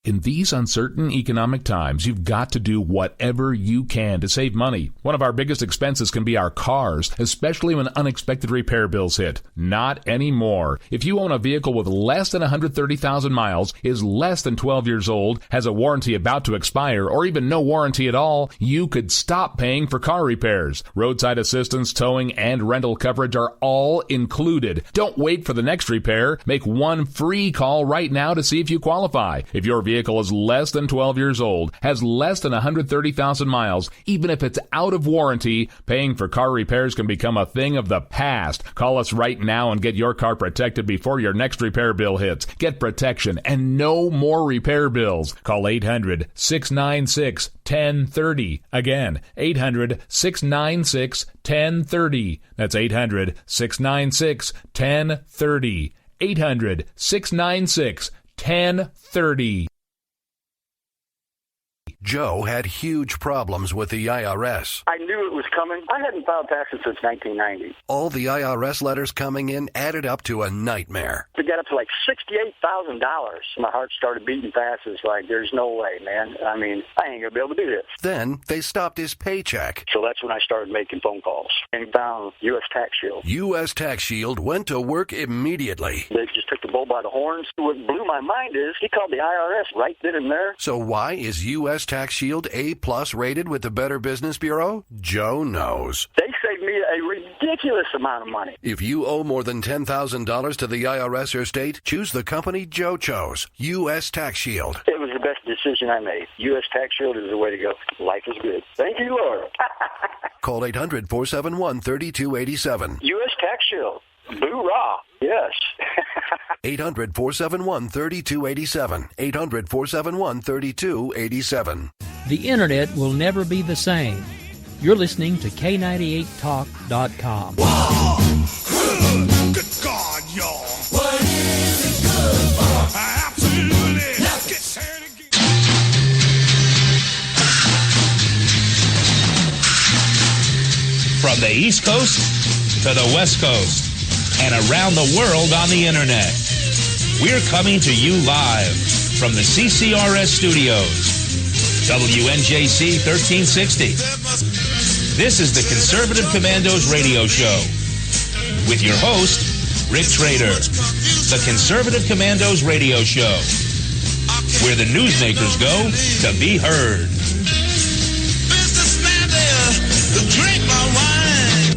In these uncertain economic times, you've got to do whatever you can to save money. One of our biggest expenses can be our cars, especially when unexpected repair bills hit. Not anymore. If you own a vehicle with less than 130,000 miles, is less than 12 years old, has a warranty about to expire, or even no warranty at all, you could stop paying for car repairs. Roadside assistance, towing, and rental coverage are all included. Don't wait for the next repair. Make one free call right now to see if you qualify. If your vehicle is less than 12 years old, has less than 130,000 miles, even if it's out of warranty, paying for car repairs can become a thing of the past. Call us right now and get your car protected before your next repair bill hits. Get protection and no more repair bills. Call 800-696-1030. Again, 800-696-1030. That's 800-696-1030. 800-696-1030. Joe had huge problems with the IRS. I knew it was coming. I hadn't filed taxes since 1990. All the IRS letters coming in added up to a nightmare. It got up to like $68,000. My heart started beating fast. It's like, there's no way, man. I mean, I ain't going to be able to do this. Then they stopped his paycheck. So that's when I started making phone calls and found U.S. Tax Shield. U.S. Tax Shield went to work immediately. They just took the bull by the horns. What blew my mind is he called the IRS right then and there. So why is U.S. Tax Shield A+ rated with the Better Business Bureau? Joe knows. They saved me a ridiculous amount of money. If you owe more than $10,000 to the IRS or state, choose the company Joe chose, U.S. Tax Shield. It was the best decision I made. U.S. Tax Shield is the way to go. Life is good. Thank you, Lord. Call 800-471-3287. U.S. Tax Shield. Boo-rah. Yes. 800-471-3287. 800-471-3287. The Internet will never be the same. You're listening to K98Talk.com. Whoa! Good God, y'all. What is it good for? Absolutely. Let's get started again. From the East Coast to the West Coast and around the world on the Internet, we're coming to you live from the CCRS studios, WNJC 1360. This is the Conservative Commandos radio show with your host, Rick Trader. The Conservative Commandos radio show, where the newsmakers go to be heard. Businessman there, drink my wine.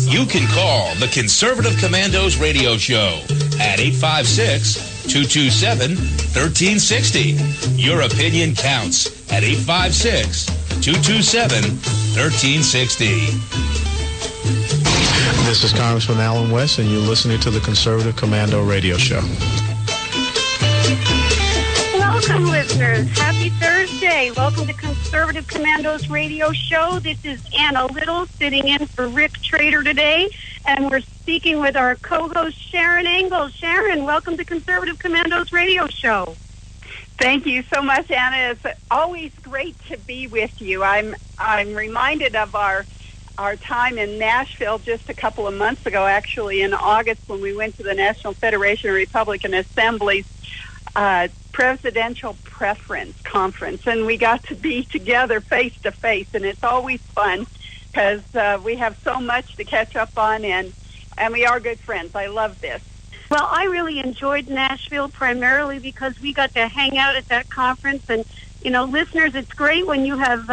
You can call the Conservative Commandos radio show at 856-227-1360. Your opinion counts at 856-227-1360. This is Congressman Alan West, and you're listening to the Conservative Commando radio show. Welcome, listeners. Happy Thursday. Welcome to Conservative Commandos radio show. This is Anna Little sitting in for Rick Trader today, and we're speaking with our co-host Sharon Engel. Sharon, welcome to Conservative Commandos radio show. Thank you so much, Anna. It's always great to be with you. I'm reminded of our time in Nashville just a couple of months ago, actually in August, when we went to the National Federation of Republican Assemblies presidential preference conference, and we got to be together face to face, and it's always fun because we have so much to catch up on, and we are good friends. I love this. Well, I really enjoyed Nashville primarily because we got to hang out at that conference, and listeners, it's great when you have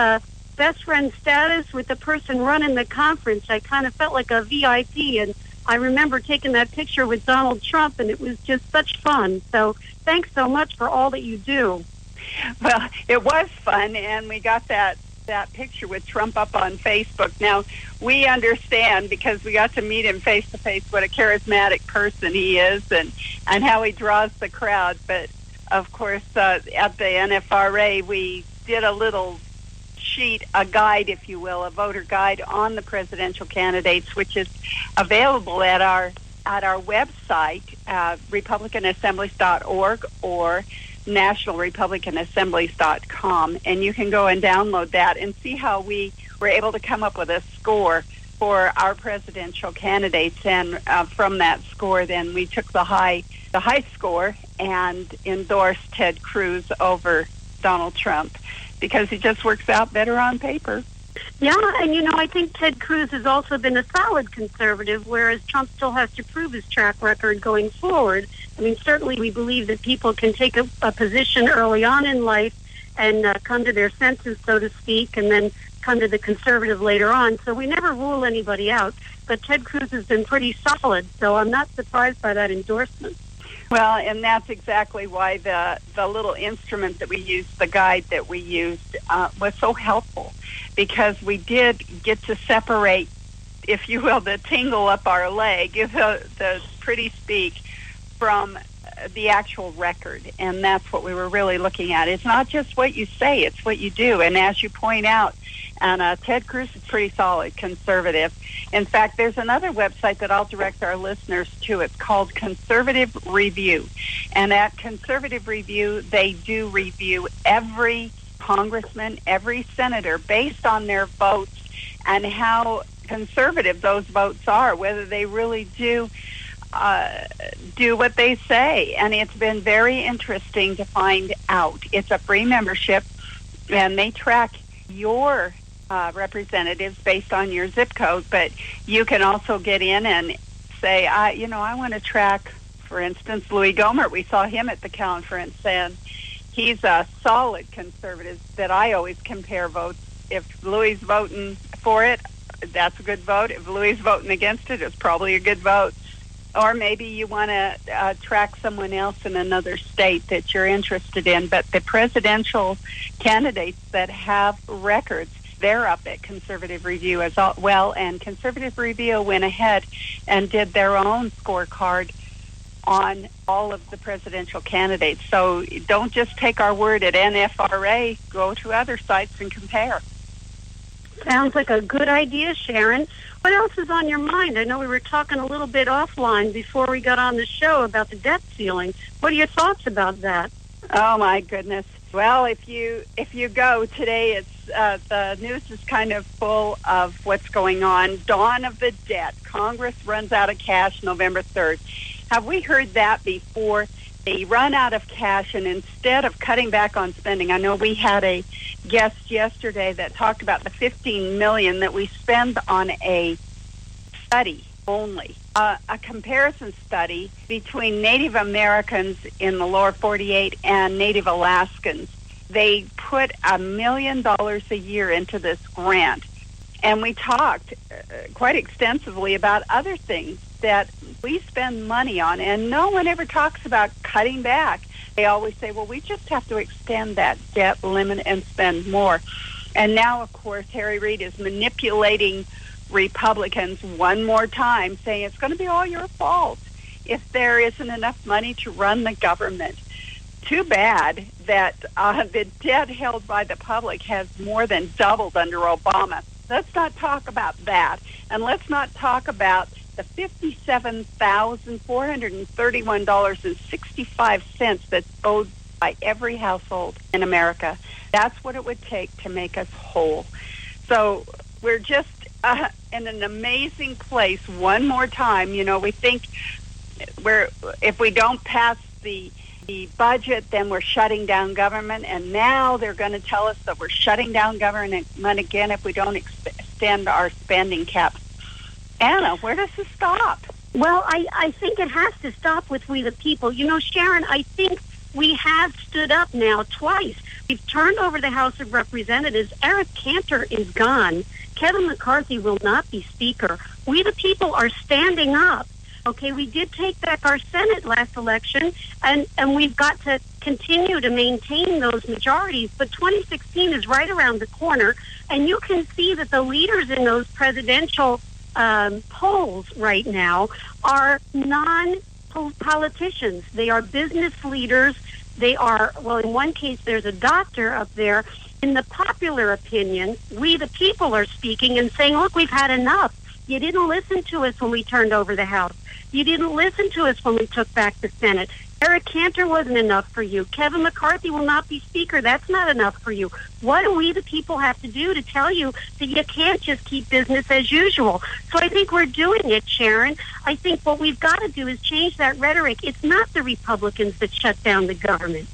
best friend status with the person running the conference. I kind of felt like a VIP, and I remember taking that picture with Donald Trump, and it was just such fun. So thanks so much for all that you do. Well, it was fun, and we got that picture with Trump up on Facebook. Now, we understand, because we got to meet him face-to-face, what a charismatic person he is and how he draws the crowd. But, of course, at the NFRA, we did a little sheet, a guide, if you will, a voter guide on the presidential candidates, which is available at our website, republicanassemblies.org or nationalrepublicanassemblies.com, and you can go and download that and see how we were able to come up with a score for our presidential candidates, and from that score then we took the high the high score and endorse Ted Cruz over Donald Trump because he just works out better on paper. Yeah, and I think Ted Cruz has also been a solid conservative, whereas Trump still has to prove his track record going forward. I mean, certainly we believe that people can take a position early on in life and come to their senses, so to speak, and then come to the conservative later on. So we never rule anybody out. But Ted Cruz has been pretty solid, so I'm not surprised by that endorsement. Well, and that's exactly why the little instrument that we used, the guide that we used, was so helpful, because we did get to separate, if you will, the tingle up our leg, the pretty speak, from the actual record. And that's what we were really looking at. It's not just what you say, it's what you do. And as you point out, and Ted Cruz is pretty solid conservative. In fact, there's another website that I'll direct our listeners to. It's called Conservative Review. And at Conservative Review, they do review every congressman, every senator, based on their votes and how conservative those votes are, whether they really do what they say. And it's been very interesting to find out. It's a free membership, and they track your representatives based on your zip code, but you can also get in and say, I want to track, for instance, Louis Gohmert. We saw him at the conference, and he's a solid conservative that I always compare votes. If Louis is voting for it, that's a good vote. If Louis is voting against it, it's probably a good vote. Or maybe you want to track someone else in another state that you're interested in. But the presidential candidates that have records, they're up at Conservative Review as well. And Conservative Review went ahead and did their own scorecard on all of the presidential candidates. So don't just take our word at NFRA. Go to other sites and compare. Sounds like a good idea, Sharon. What else is on your mind? I know we were talking a little bit offline before we got on the show about the debt ceiling. What are your thoughts about that? Oh, my goodness. Well, if you go today, it's the news is kind of full of what's going on. Dawn of the debt. Congress runs out of cash November 3rd. Have we heard that before? They run out of cash, and instead of cutting back on spending, I know we had a guest yesterday that talked about the $15 million that we spend on a study only, a comparison study between Native Americans in the lower 48 and Native Alaskans. They put $1 million a year into this grant, and we talked quite extensively about other things that we spend money on, and no one ever talks about cutting back. They always say, well, we just have to extend that debt limit and spend more. And now, of course, Harry Reid is manipulating Republicans one more time, saying it's going to be all your fault if there isn't enough money to run the government. Too bad that the debt held by the public has more than doubled under Obama. Let's not talk about that. And let's not talk about the $57,431.65 that's owed by every household in America. That's what it would take to make us whole. So we're just in an amazing place one more time. You know, we think if we don't pass the budget, then we're shutting down government, and now they're going to tell us that we're shutting down government again if we don't extend our spending cap. Anna, where does this stop? Well, I think it has to stop with we the people. You know, Sharon, I think we have stood up now twice. We've turned over the House of Representatives. Eric Cantor is gone. Kevin McCarthy will not be Speaker. We the people are standing up. Okay, we did take back our Senate last election, and we've got to continue to maintain those majorities. But 2016 is right around the corner, and you can see that the leaders in those presidential polls right now are non-politicians. They are business leaders. They are, well, in one case, there's a doctor up there. In the popular opinion, we the people are speaking and saying, look, we've had enough. You didn't listen to us when we turned over the House. You didn't listen to us when we took back the Senate. Eric Cantor wasn't enough for you. Kevin McCarthy will not be Speaker. That's not enough for you. What do we, the people, have to do to tell you that you can't just keep business as usual? So I think we're doing it, Sharon. I think what we've got to do is change that rhetoric. It's not the Republicans that shut down the government.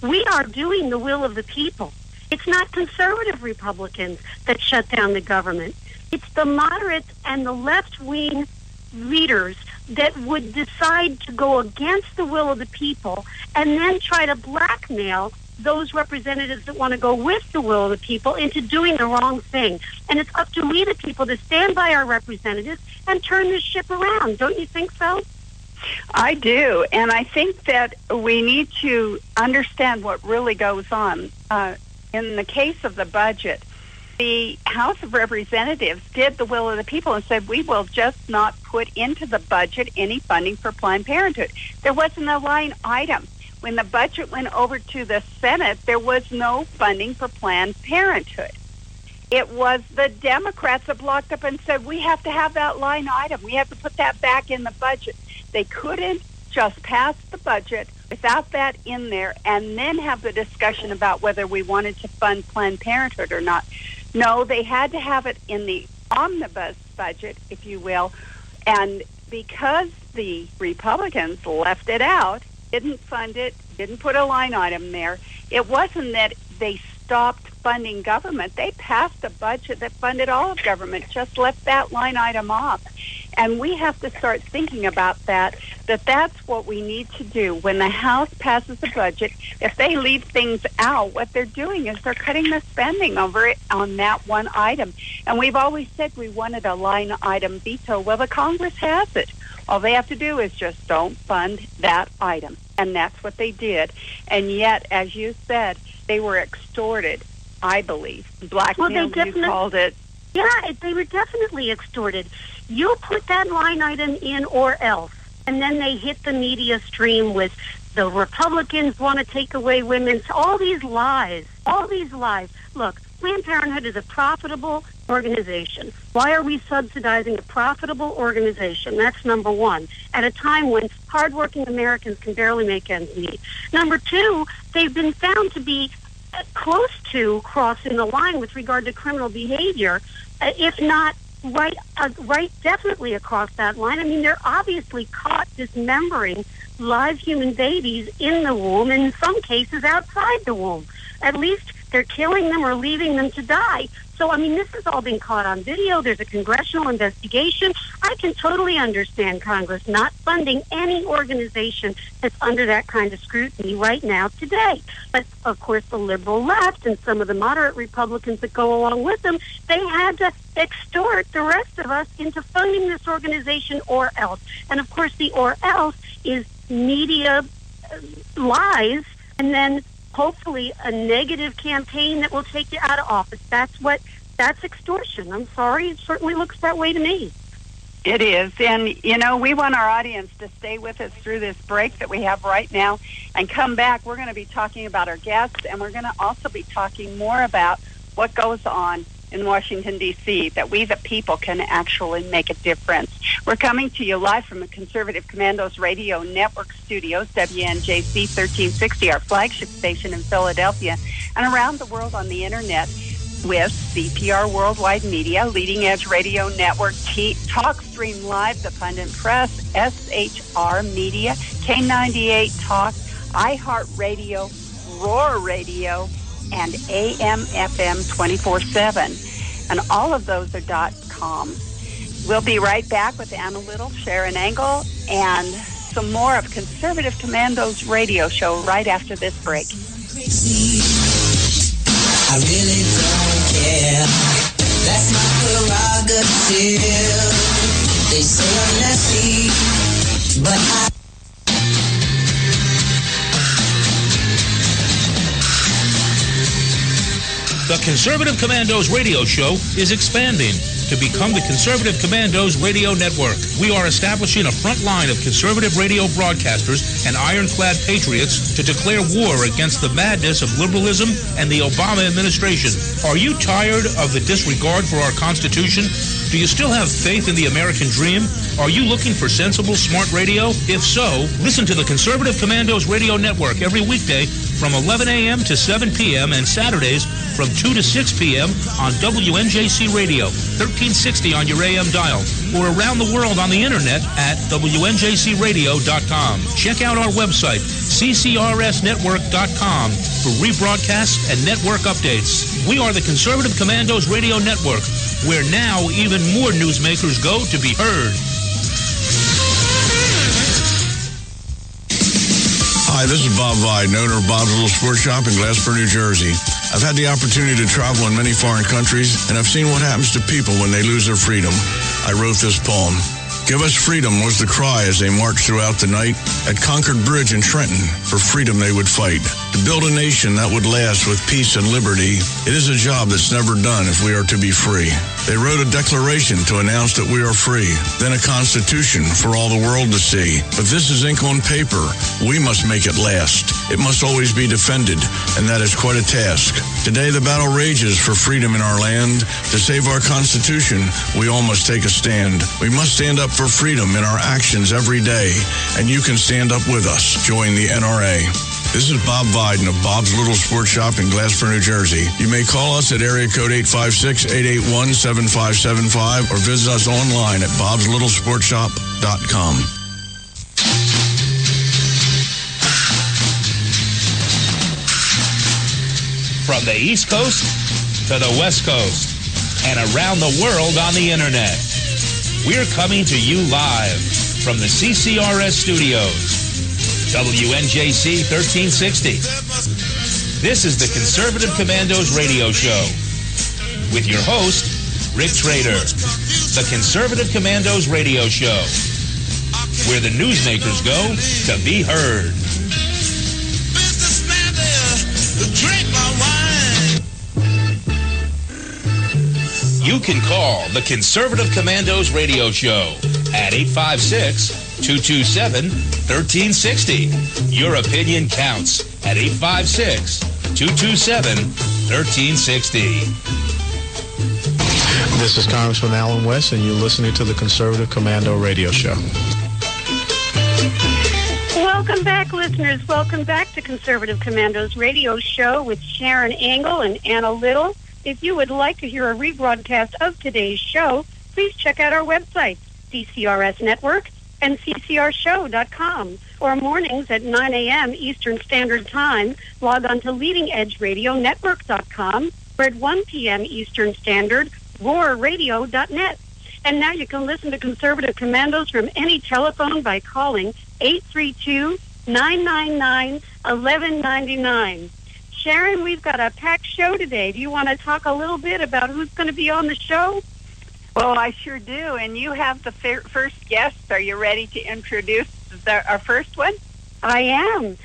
We are doing the will of the people. It's not conservative Republicans that shut down the government. It's the moderates and the left-wing leaders that would decide to go against the will of the people and then try to blackmail those representatives that want to go with the will of the people into doing the wrong thing. And it's up to we, the people, to stand by our representatives and turn this ship around. Don't you think so? I do, and I think that we need to understand what really goes on. In the case of the budget, the House of Representatives did the will of the people and said, we will just not put into the budget any funding for Planned Parenthood. There wasn't a line item. When the budget went over to the Senate, there was no funding for Planned Parenthood. It was the Democrats that blocked up and said, we have to have that line item. We have to put that back in the budget. They couldn't just pass the budget without that in there and then have the discussion about whether we wanted to fund Planned Parenthood or not. No, they had to have it in the omnibus budget, if you will, and because the Republicans left it out, didn't fund it, didn't put a line item there, it wasn't that they stopped funding government. They passed a budget that funded all of government, just left that line item off. And we have to start thinking about that's what we need to do. When the House passes a budget, if they leave things out, what they're doing is they're cutting the spending over it on that one item. And we've always said we wanted a line item veto. Well, the Congress has it. All they have to do is just don't fund that item. And that's what they did. And yet, as you said, they were extorted, I believe. Blackmail, you called it. Yeah, they were definitely extorted. You put that line item in or else, and then they hit the media stream with the Republicans want to take away women's, all these lies. Look, Planned Parenthood is a profitable organization. Why are we subsidizing a profitable organization? That's number one, at a time when hardworking Americans can barely make ends meet. Number two, they've been found to be close to crossing the line with regard to criminal behavior, if not right definitely across that line. I mean, they're obviously caught dismembering live human babies in the womb, and in some cases outside the womb. At least they're killing them or leaving them to die. So, I mean, this has all been caught on video. There's a congressional investigation. I can totally understand Congress not funding any organization that's under that kind of scrutiny right now today. But, of course, the liberal left and some of the moderate Republicans that go along with them, they had to extort the rest of us into funding this organization or else. And, of course, the or else is media lies and then hopefully a negative campaign that will take you out of office. That's extortion. I'm sorry. It certainly looks that way to me. It is. And, you know, we want our audience to stay with us through this break that we have right now and come back. We're going to be talking about our guests, and we're going to also be talking more about what goes on in Washington, D.C., that we, the people, can actually make a difference. We're coming to you live from the Conservative Commandos Radio Network studios, WNJC 1360, our flagship station in Philadelphia, and around the world on the Internet with CPR Worldwide Media, Leading Edge Radio Network, TalkStream Live, The Pundit Press, SHR Media, K98 Talk, iHeartRadio, Roar Radio, and AM/FM 24/7. And all of those are .com. We'll be right back with Anna Little, Sharon Angle, and some more of Conservative Commando's radio show right after this break. I really don't care. That's my prerogative. They say I'm nasty, but I... The Conservative Commandos radio show is expanding to become the Conservative Commandos radio network. We are establishing a front line of conservative radio broadcasters and ironclad patriots to declare war against the madness of liberalism and the Obama administration. Are you tired of the disregard for our Constitution? Do you still have faith in the American dream? Are you looking for sensible, smart radio? If so, listen to the Conservative Commandos Radio Network every weekday from 11 a.m. to 7 p.m. and Saturdays from 2 to 6 p.m. on WNJC Radio, 1360 on your AM dial, or around the world on the internet at WNJCradio.com. Check out our website, ccrsnetwork.com, for rebroadcasts and network updates. We are the Conservative Commandos Radio Network, where now even more newsmakers go to be heard. Hi, this is Bob Vide, owner of Bob's Little Sports Shop in Glassboro, New Jersey. I've had the opportunity to travel in many foreign countries, and I've seen what happens to people when they lose their freedom. I wrote this poem. Give us freedom was the cry as they marched throughout the night. At Concord Bridge in Trenton, for freedom they would fight. To build a nation that would last with peace and liberty, it is a job that's never done if we are to be free. They wrote a declaration to announce that we are free, then a constitution for all the world to see. But this is ink on paper. We must make it last. It must always be defended, and that is quite a task. Today the battle rages for freedom in our land. To save our Constitution, we all must take a stand. We must stand up for freedom in our actions every day, and you can stand up with us. Join the NRA. This is Bob Viden of Bob's Little Sports Shop in Glassboro, New Jersey. You may call us at area code 856-881-7575 or visit us online at bobslittle.sportshop.com. From the East Coast to the West Coast and around the world on the internet, we're coming to you live from the CCRS studios, WNJC 1360. This is the Conservative Commandos radio show with your host, Rick Trader. The Conservative Commandos radio show, where the newsmakers go to be heard. You can call the Conservative Commandos radio show at 856-227-1360. Your opinion counts at 856-227-1360. This is Congressman Alan West, and you're listening to the Conservative Commando radio show. Welcome back, listeners. Welcome back to Conservative Commandos radio show with Sharon Engel and Anna Little. If you would like to hear a rebroadcast of today's show, please check out our website, CCRS Network and ccrshow.com, or mornings at 9 a.m. Eastern Standard Time, log on to leadingedgeradionetwork.com, or at 1 p.m. Eastern Standard, roarradio.net. And now you can listen to Conservative Commandos from any telephone by calling 832-999-1199. Sharon, we've got a packed show today. Do you want to talk a little bit about who's going to be on the show? Well, I sure do. And you have the first guest. Are you ready to introduce our first one? I am.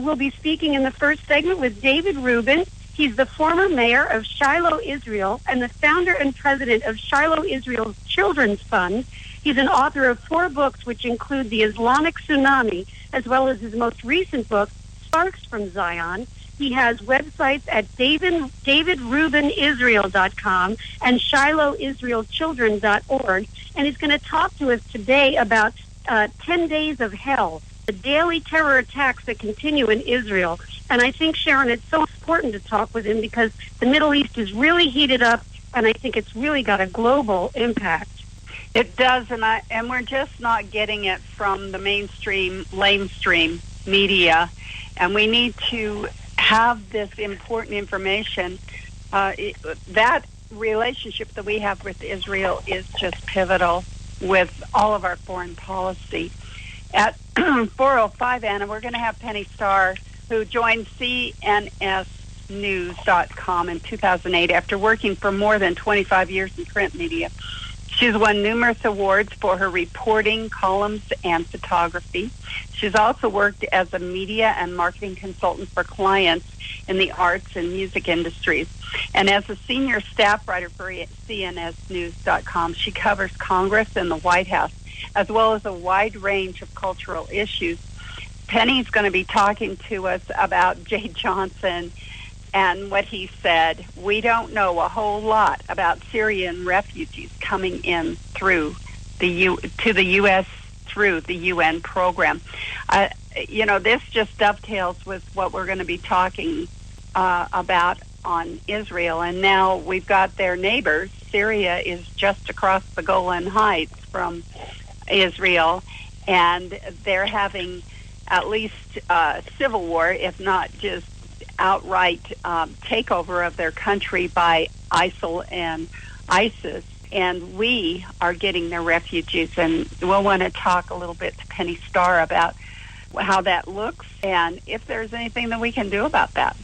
We'll be speaking in the first segment with David Rubin. He's the former mayor of Shiloh, Israel, and the founder and president of Shiloh, Israel's Children's Fund. He's an author of 4 books, which include The Islamic Tsunami, as well as his most recent book, Sparks from Zion. He has websites at davidrubinisrael.com and shilohisraelchildren.org. And he's going to talk to us today about 10 Days of Hell, the daily terror attacks that continue in Israel. And I think, Sharon, it's so important to talk with him because the Middle East is really heated up, and I think it's really got a global impact. It does, and we're just not getting it from the lamestream media. And we need to have this important information. That relationship that we have with Israel is just pivotal with all of our foreign policy. At 4:05, Anna, we're going to have Penny Starr, who joined CNSnews.com in 2008 after working for more than 25 years in print media. She's won numerous awards for her reporting, columns, and photography. She's also worked as a media and marketing consultant for clients in the arts and music industries. And as a senior staff writer for CNSnews.com, she covers Congress and the White House, as well as a wide range of cultural issues. Penny's going to be talking to us about Jay Johnson And what he said, we don't know a whole lot about Syrian refugees coming in through to the U.S. through the UN program. This just dovetails with what we're going to be talking about on Israel. And now we've got their neighbors. Syria is just across the Golan Heights from Israel, and they're having at least civil war, if not just outright takeover of their country by ISIL and ISIS. And we are getting their refugees, and we'll want to talk a little bit to Penny Starr about how that looks and if there's anything that we can do about that.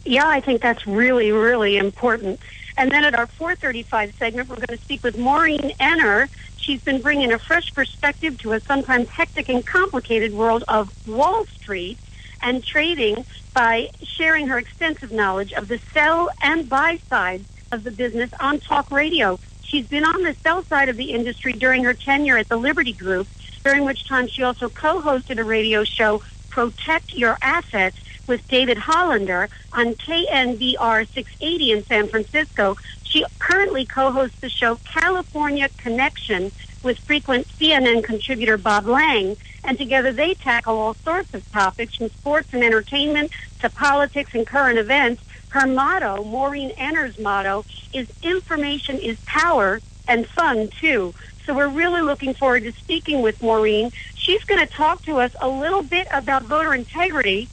Yeah, I think that's really, really important. And then at our 4:35 segment, we're going to speak with Maureen Enner. She's been bringing a fresh perspective to a sometimes hectic and complicated world of Wall Street and trading by sharing her extensive knowledge of the sell and buy side of the business on talk radio. She's been on the sell side of the industry during her tenure at the Liberty Group, during which time she also co-hosted a radio show, Protect Your Assets, with David Hollander on KNBR 680 in San Francisco. She currently co-hosts the show California Connection with frequent CNN contributor Bob Lang, and together they tackle all sorts of topics from sports and entertainment to politics and current events. Her motto, Maureen Enner's motto, is information is power and fun too. So we're really looking forward to speaking with Maureen. She's going to talk to us a little bit about voter integrity.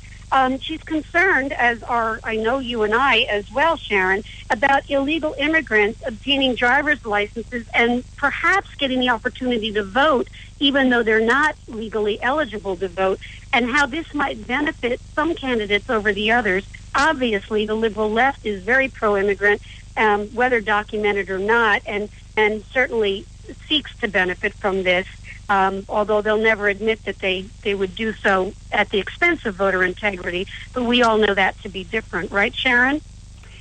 She's concerned, as are, I know you and I as well, Sharon, about illegal immigrants obtaining driver's licenses and perhaps getting the opportunity to vote, even though they're not legally eligible to vote, and how this might benefit some candidates over the others. Obviously, the liberal left is very pro-immigrant, whether documented or not, and certainly seeks to benefit from this. Although they'll never admit that they would do so at the expense of voter integrity. But we all know that to be different, right, Sharon?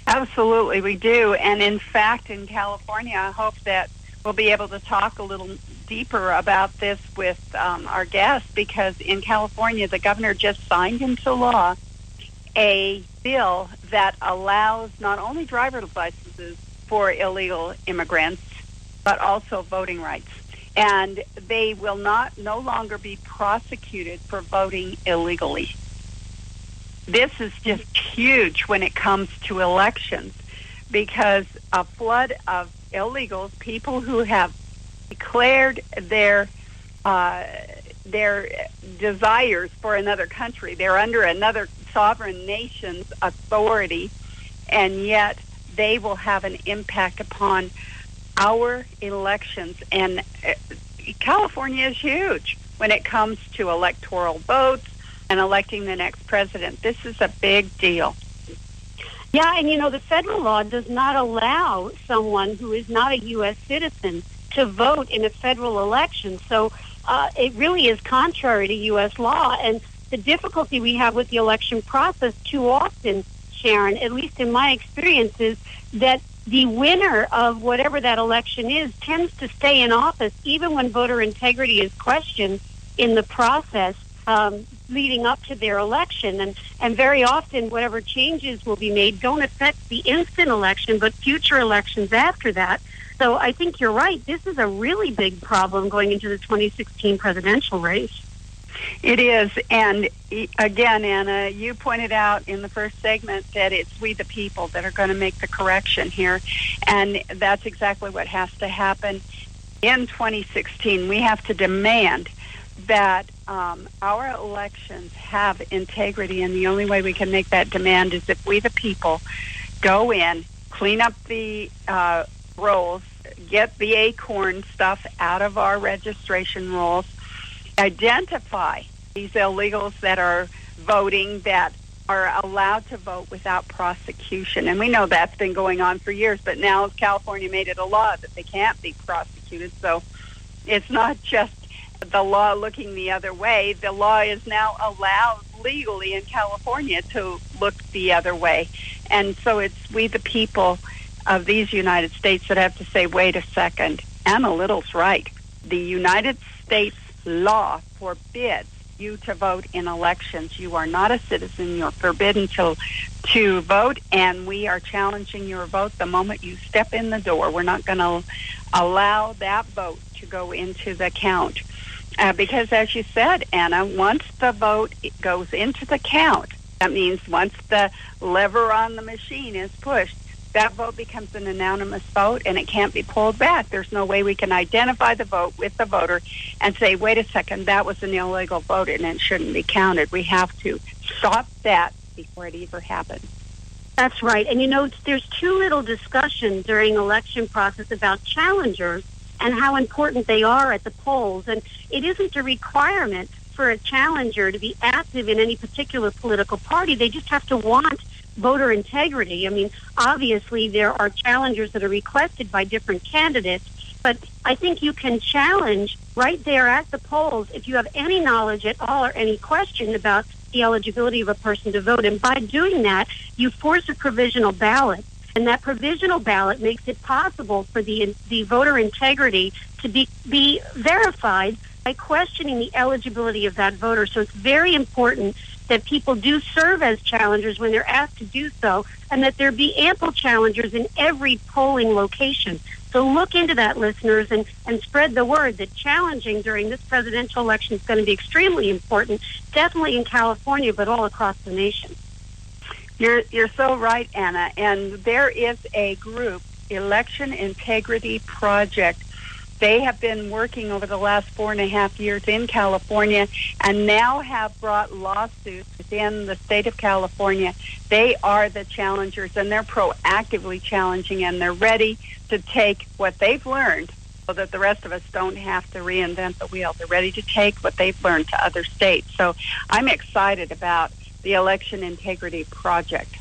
Absolutely, we do. And in fact, in California, I hope that we'll be able to talk a little deeper about this with our guests, because in California, the governor just signed into law a bill that allows not only driver's licenses for illegal immigrants, but also voting rights. And they will no longer be prosecuted for voting illegally. This is just huge when it comes to elections, because a flood of illegals, people who have declared their desires for another country, they're under another sovereign nation's authority, and yet they will have an impact upon our elections. And California is huge when it comes to electoral votes and electing the next president. This is a big deal. Yeah, and the federal law does not allow someone who is not a U.S. citizen to vote in a federal election. So it really is contrary to U.S. law. And the difficulty we have with the election process too often, Sharon, at least in my experience, is that the winner of whatever that election is tends to stay in office even when voter integrity is questioned in the process leading up to their election. And very often whatever changes will be made don't affect the instant election, but future elections after that. So I think you're right. This is a really big problem going into the 2016 presidential race. It is. And again, Anna, you pointed out in the first segment that it's we the people that are going to make the correction here. And that's exactly what has to happen in 2016. We have to demand that our elections have integrity. And the only way we can make that demand is if we the people go in, clean up the rolls, get the acorn stuff out of our registration rolls, identify these illegals that are voting, that are allowed to vote without prosecution. And we know that's been going on for years, but now California made it a law that they can't be prosecuted. So it's not just the law looking the other way. The law is now allowed legally in California to look the other way. And so it's we the people of these United States that have to say, wait a second, Anna Little's right. The United States law forbids you to vote in elections. You are not a citizen. You're forbidden to vote, and we are challenging your vote the moment you step in the door. We're not going to allow that vote to go into the count. Because as you said, Anna, once the vote goes into the count, that means once the lever on the machine is pushed, that vote becomes an anonymous vote, and it can't be pulled back. There's no way we can identify the vote with the voter and say, wait a second, that was an illegal vote and it shouldn't be counted. We have to stop that before it ever happens. That's right. And, there's too little discussion during election process about challengers and how important they are at the polls. And it isn't a requirement for a challenger to be active in any particular political party. They just have to want voter integrity. I mean, obviously there are challengers that are requested by different candidates, but I think you can challenge right there at the polls if you have any knowledge at all or any question about the eligibility of a person to vote. And by doing that, you force a provisional ballot. And that provisional ballot makes it possible for the voter integrity to be verified by questioning the eligibility of that voter. So it's very important that people do serve as challengers when they're asked to do so, and that there be ample challengers in every polling location. So look into that, listeners, and spread the word that challenging during this presidential election is going to be extremely important, definitely in California, but all across the nation. You're so right, Anna. And there is a group, Election Integrity Project. They have been working over the last 4.5 years in California and now have brought lawsuits within the state of California. They are the challengers, and they're proactively challenging, and they're ready to take what they've learned so that the rest of us don't have to reinvent the wheel. They're ready to take what they've learned to other states. So I'm excited about the Election Integrity Project.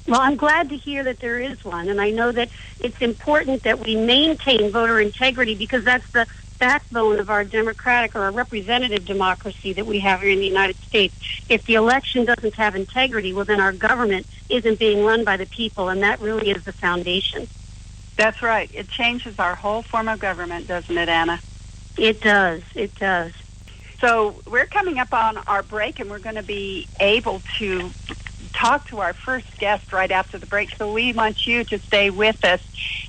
Well, I'm glad to hear that there is one, and I know that it's important that we maintain voter integrity because that's the backbone of our democratic or our representative democracy that we have here in the United States. If the election doesn't have integrity, well, then our government isn't being run by the people, and that really is the foundation. That's right. It changes our whole form of government, doesn't it, Anna? It does. It does. So we're coming up on our break, and we're going to be able to talk to our first guest right after the break, so we want you to stay with us.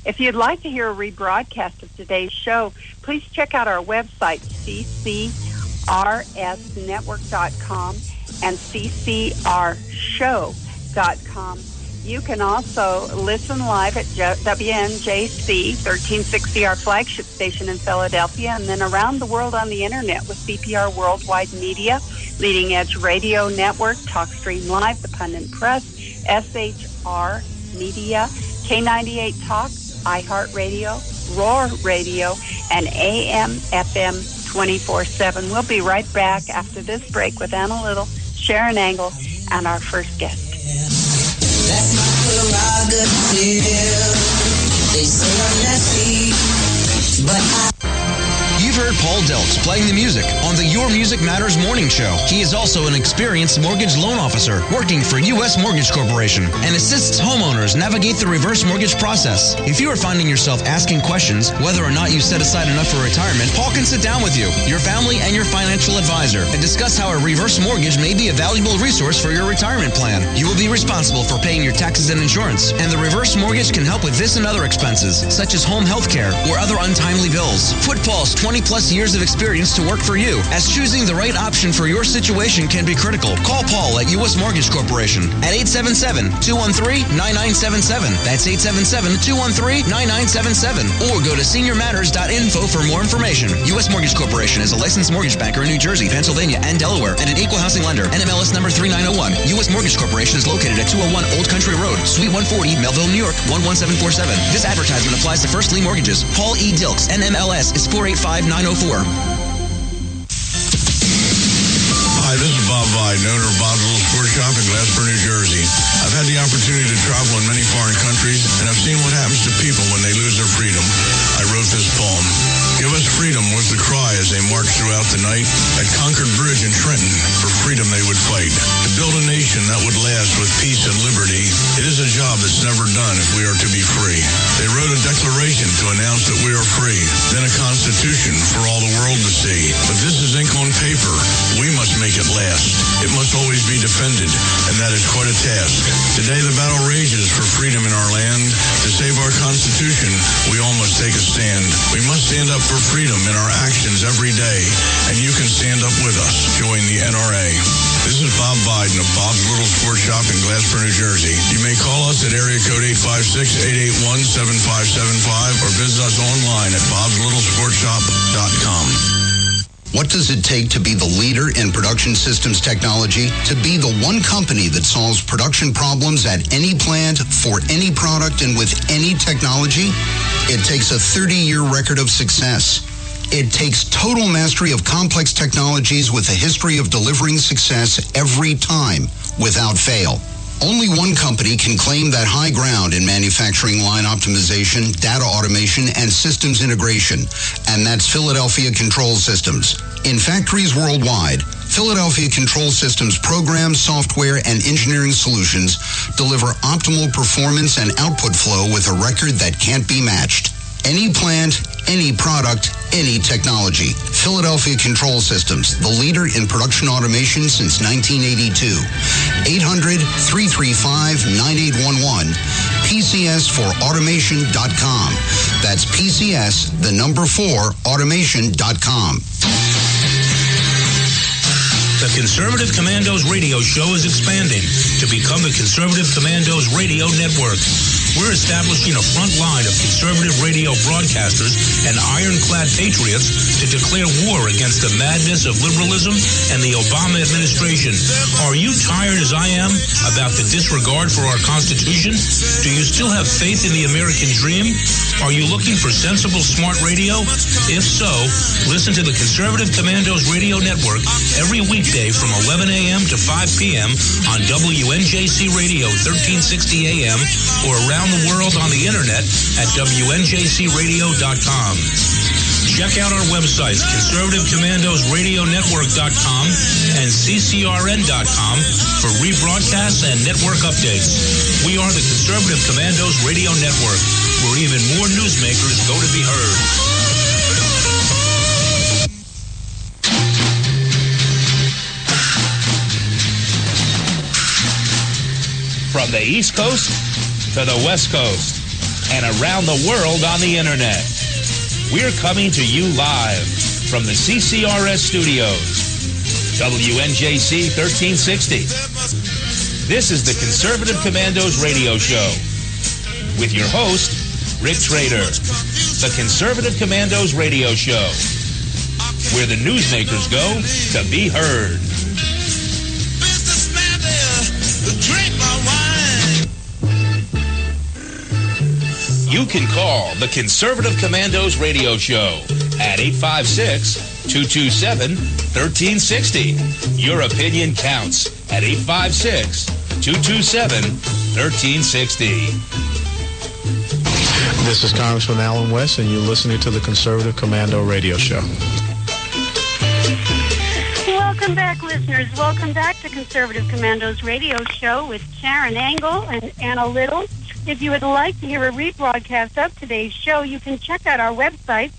If you'd like to hear a rebroadcast of today's show, please check out our website, ccrsnetwork.com and ccrshow.com. You can also listen live at WNJC 1360, our flagship station in Philadelphia, and then around the world on the internet with CPR Worldwide Media, Leading Edge Radio Network, TalkStream Live, The Pundit Press, SHR Media, K98 Talk, iHeartRadio, Roar Radio, and AM FM 24/7. We'll be right back after this break with Anna Little, Sharon Angle, and our first guest. That's my prerogative. They say I'm messy, but You've heard Paul Delks playing the music on the Your Music Matters morning show. He is also an experienced mortgage loan officer working for U.S. Mortgage Corporation and assists homeowners navigate the reverse mortgage process. If you are finding yourself asking questions whether or not you set aside enough for retirement, Paul can sit down with you, your family, and your financial advisor and discuss how a reverse mortgage may be a valuable resource for your retirement plan. You will be responsible for paying your taxes and insurance, and the reverse mortgage can help with this and other expenses, such as home health care or other untimely bills. Put Paul's 20-plus years of experience to work for you, as choosing the right option for your situation can be critical. Call Paul at U.S. Mortgage Corporation at 877-213-9977. That's 877-213-9977. Or go to seniormatters.info for more information. U.S. Mortgage Corporation is a licensed mortgage banker in New Jersey, Pennsylvania, and Delaware, and an equal housing lender. NMLS number 3901. U.S. Mortgage Corporation is located at 201 Old Country Road, Suite 140, Melville, New York, 11747. This advertisement applies to first lien mortgages. Paul E. Dilks, NMLS is 485904. Hi, this is Bob Vide, owner of Bob's Little Sport Shop in Glasper, New Jersey. I've had the opportunity to travel in many foreign countries, and I've seen what happens to people when they lose their freedom. I wrote this poem. Give us freedom was the cry as they marched throughout the night at Concord Bridge in Trenton. For freedom they would fight. To build a nation nation that would last with peace and liberty. It is a job that's never done if we are to be free. They wrote a declaration to announce that we are free, then a constitution for all the world to see. But this is ink on paper. We must make it last. It must always be defended, and that is quite a task. Today the battle rages for freedom in our land. To save our Constitution, we all must take a stand. We must stand up for freedom in our actions every day, and you can stand up with us. Join the NRA. This is Bob Biden of Bob's Little Sports Shop in Glasper, New Jersey. You may call us at area code 856-881-7575 or visit us online at bobslittle.sportshop.com. What does it take to be the leader in production systems technology? To be the one company that solves production problems at any plant, for any product, and with any technology? It takes a 30-year record of success. It takes total mastery of complex technologies with a history of delivering success every time, without fail. Only one company can claim that high ground in manufacturing line optimization, data automation, and systems integration, and that's Philadelphia Control Systems. In factories worldwide, Philadelphia Control Systems programs, software, and engineering solutions deliver optimal performance and output flow with a record that can't be matched. Any plant, any product, any technology. Philadelphia Control Systems, the leader in production automation since 1982. 800-335-9811. PCS4automation.com. That's PCS, the number 4, automation.com. The Conservative Commandos radio show is expanding to become the Conservative Commandos radio network. We're establishing a front line of conservative radio broadcasters and ironclad patriots to declare war against the madness of liberalism and the Obama administration. Are you tired, as I am, about the disregard for our Constitution? Do you still have faith in the American dream? Are you looking for sensible, smart radio? If so, listen to the Conservative Commandos radio network every weekday from 11 a.m. to 5 p.m. on WNJC Radio 1360 a.m. or around the world on the internet at WNJCradio.com. Check out our websites, ConservativeCommandosRadioNetwork.com and CCRN.com for rebroadcasts and network updates. We are the Conservative Commandos Radio Network, where even more newsmakers go to be heard. From the East Coast to the West Coast and around the world on the internet. We're coming to you live from the CCRS studios, WNJC 1360. This is the Conservative Commandos radio show with your host, Rick Trader. The Conservative Commandos radio show, where the newsmakers go to be heard. You can call the Conservative Commandos radio show at 856-227-1360. Your opinion counts at 856-227-1360. This is Congressman Alan West, and you're listening to the Conservative Commando radio show. Welcome back, listeners. Welcome back to Conservative Commandos radio show with Sharon Angle and Anna Little. If you would like to hear a rebroadcast of today's show, you can check out our websites,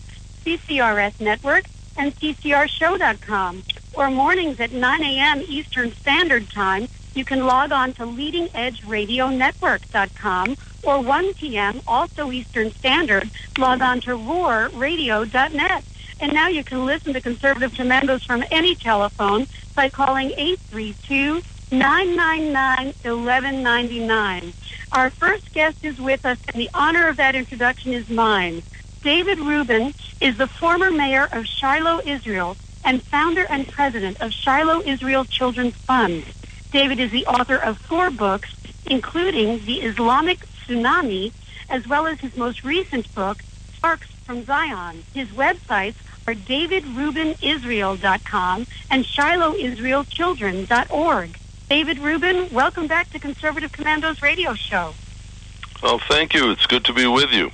CCRS Network and CCRShow.com. Or mornings at 9 a.m. Eastern Standard Time, you can log on to LeadingEdgeRadioNetwork.com. Or 1 p.m., also Eastern Standard, log on to RoarRadio.net. And now you can listen to Conservative Commandos from any telephone by calling 832-999-1199. Our first guest is with us, and the honor of that introduction is mine. David Rubin is the former mayor of Shiloh, Israel, and founder and president of Shiloh Israel Children's Fund. David is the author of 4 books, including The Islamic Tsunami, as well as his most recent book, Sparks from Zion. His websites are davidrubinisrael.com and shilohisraelchildren.org. David Rubin, welcome back to Conservative Commandos radio show. Well, thank you. It's good to be with you.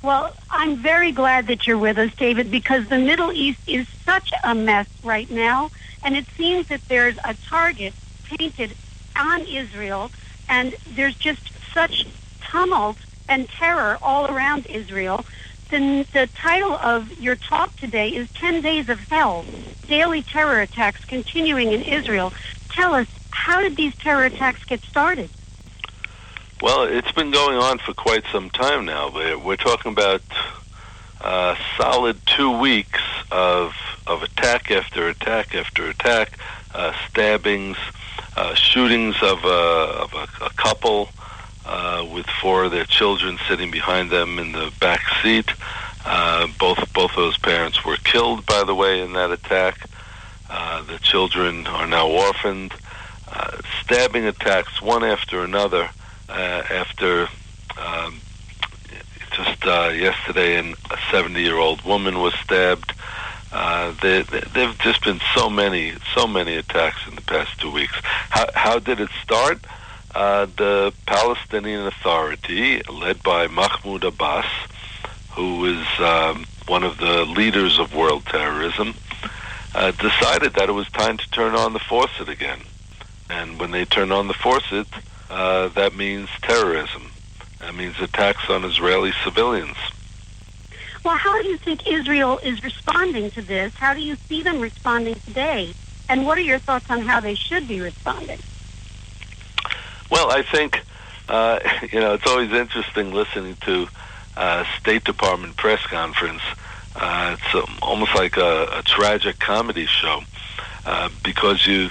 Well, I'm very glad that you're with us, David, because the Middle East is such a mess right now, and it seems that there's a target painted on Israel, and there's just such tumult and terror all around Israel. The title of your talk today is 10 Days of Hell, Daily Terror Attacks Continuing in Israel. Tell us, how did these terror attacks get started? Well, it's been going on for quite some time now. We're talking about a solid 2 weeks of attack after attack after attack, stabbings, shootings of a couple with 4 of their children sitting behind them in the back seat. Both those parents were killed, by the way, in that attack. The children are now orphaned. Stabbing attacks one after another. After just yesterday, a 70-year-old woman was stabbed. There've just been so many attacks in the past 2 weeks. How did it start? The Palestinian Authority, led by Mahmoud Abbas, who is one of the leaders of world terrorism, decided that it was time to turn on the faucet again. And when they turn on the faucet, that means terrorism. That means attacks on Israeli civilians. Well, how do you think Israel is responding to this? How do you see them responding today? And what are your thoughts on how they should be responding? Well, I think, it's always interesting listening to State Department press conference. It's almost like a tragic comedy show because you'll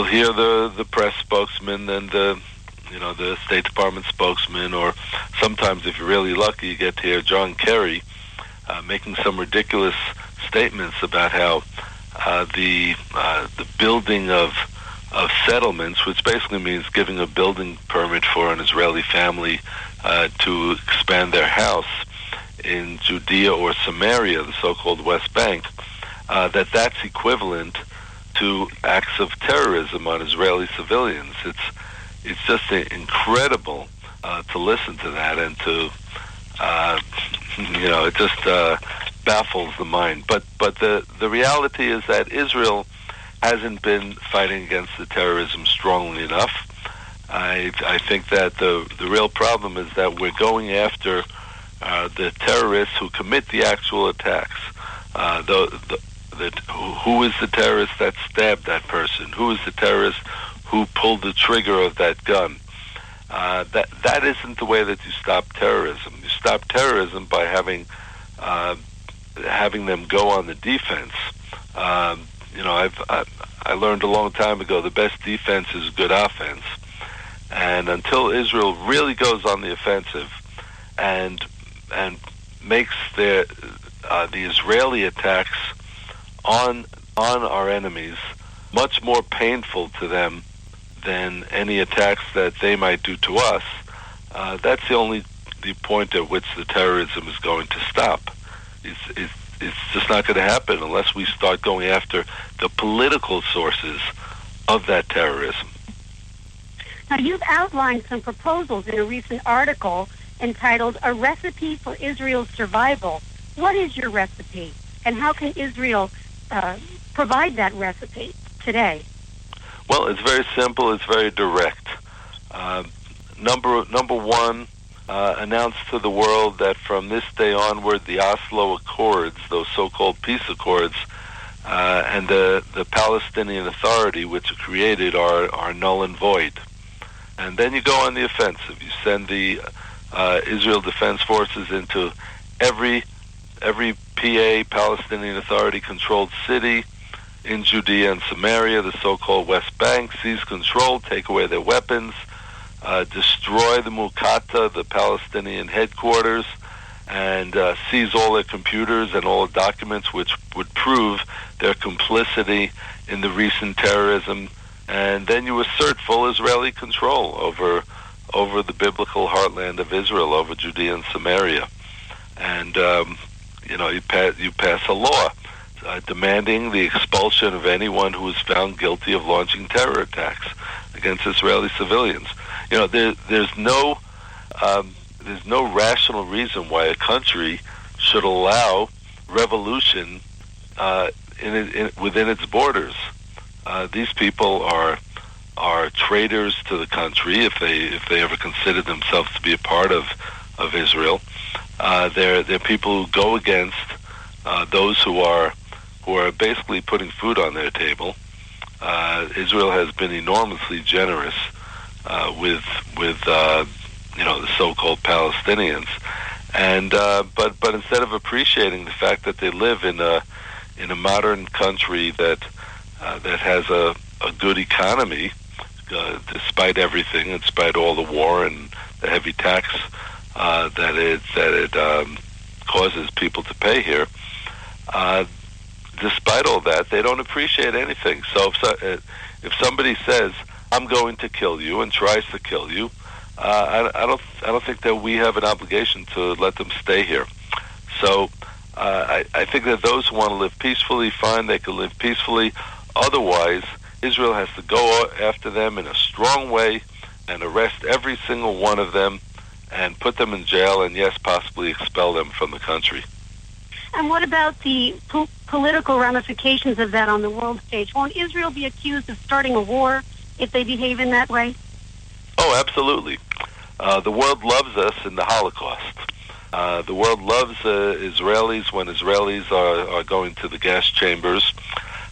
hear the press spokesman and the State Department spokesman, or sometimes, if you're really lucky, you get to hear John Kerry making some ridiculous statements about how the building of settlements, which basically means giving a building permit for an Israeli family to expand their house in Judea or Samaria, the so-called West Bank, that's equivalent to acts of terrorism on Israeli civilians. It's just incredible to listen to that, and to it just baffles the mind. But the reality is that Israel hasn't been fighting against the terrorism strongly enough. I think that the real problem is that we're going after the terrorists who commit the actual attacks. Who is the terrorist that stabbed that person? Who is the terrorist who pulled the trigger of that gun? That isn't the way that you stop terrorism. You stop terrorism by having them go on the defense. I learned a long time ago the best defense is good offense. And until Israel really goes on the offensive and makes the Israeli attacks on our enemies much more painful to them than any attacks that they might do to us, that's the point at which the terrorism is going to stop. It's just not going to happen unless we start going after the political sources of that terrorism. Now, you've outlined some proposals in a recent article entitled A Recipe for Israel's Survival. What is your recipe, and how can Israel provide that recipe today? Well, it's very simple. It's very direct. Number one, announce to the world that from this day onward, the Oslo Accords, those so-called peace accords, and the Palestinian Authority, which are created, are null and void. And then you go on the offensive. You send the Israel Defense Forces into every PA, Palestinian Authority-controlled city in Judea and Samaria, the so-called West Bank, seize control, take away their weapons, destroy the Mukata, the Palestinian headquarters, and seize all their computers and all the documents which would prove their complicity in the recent terrorism. And then you assert full Israeli control over the biblical heartland of Israel, over Judea and Samaria. And, you pass a law demanding the expulsion of anyone who is found guilty of launching terror attacks against Israeli civilians. There's no rational reason why a country should allow revolution within its borders. These people are are traitors to the country if they ever consider themselves to be a part of Israel. They're people who go against those who are basically putting food on their table. Israel has been enormously generous with the so-called Palestinians, and but instead of appreciating the fact that they live in a modern country that has a good economy, despite everything, despite all the war and the heavy tax that it causes people to pay here. Despite all that, they don't appreciate anything. So if somebody says, "I'm going to kill you," and tries to kill you, I don't think that we have an obligation to let them stay here. So I think that those who want to live peacefully, fine, they can live peacefully. Otherwise, Israel has to go after them in a strong way and arrest every single one of them and put them in jail and, yes, possibly expel them from the country. And what about the political ramifications of that on the world stage? Won't Israel be accused of starting a war if they behave in that way? Oh, absolutely. The world loves us in the Holocaust. The world loves Israelis when Israelis are going to the gas chambers.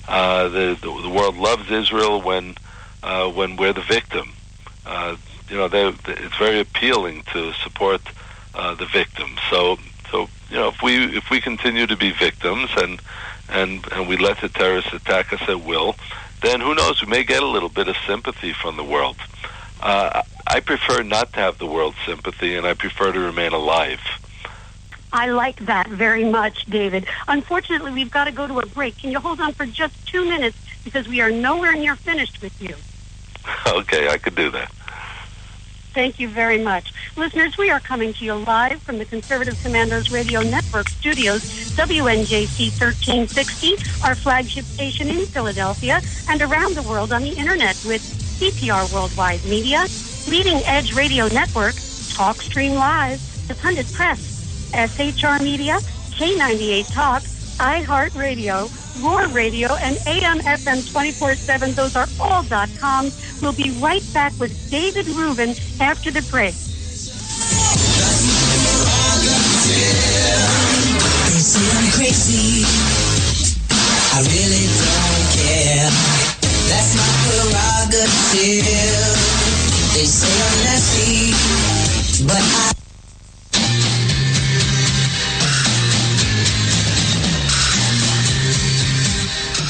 The world loves Israel when we're the victim. It's very appealing to support the victim. So if we continue to be victims and we let the terrorists attack us at will, then who knows? We may get a little bit of sympathy from the world. I prefer not to have the world's sympathy, and I prefer to remain alive. I like that very much, David. Unfortunately, we've got to go to a break. Can you hold on for just 2 minutes, because we are nowhere near finished with you? Okay, I could do that. Thank you very much. Listeners, we are coming to you live from the Conservative Commandos Radio Network studios, WNJC 1360, our flagship station in Philadelphia, and around the world on the Internet with CPR Worldwide Media, Leading Edge Radio Network, TalkStream Live, The Pundit Press, SHR Media, K98 Talk, iHeartRadio, Roar Radio, and AM/FM 24/7. Those are all .coms. We'll be right back with David Rubin after the break. They say I'm crazy. I really don't care. That's my prerogative. They say I'm messy, but I...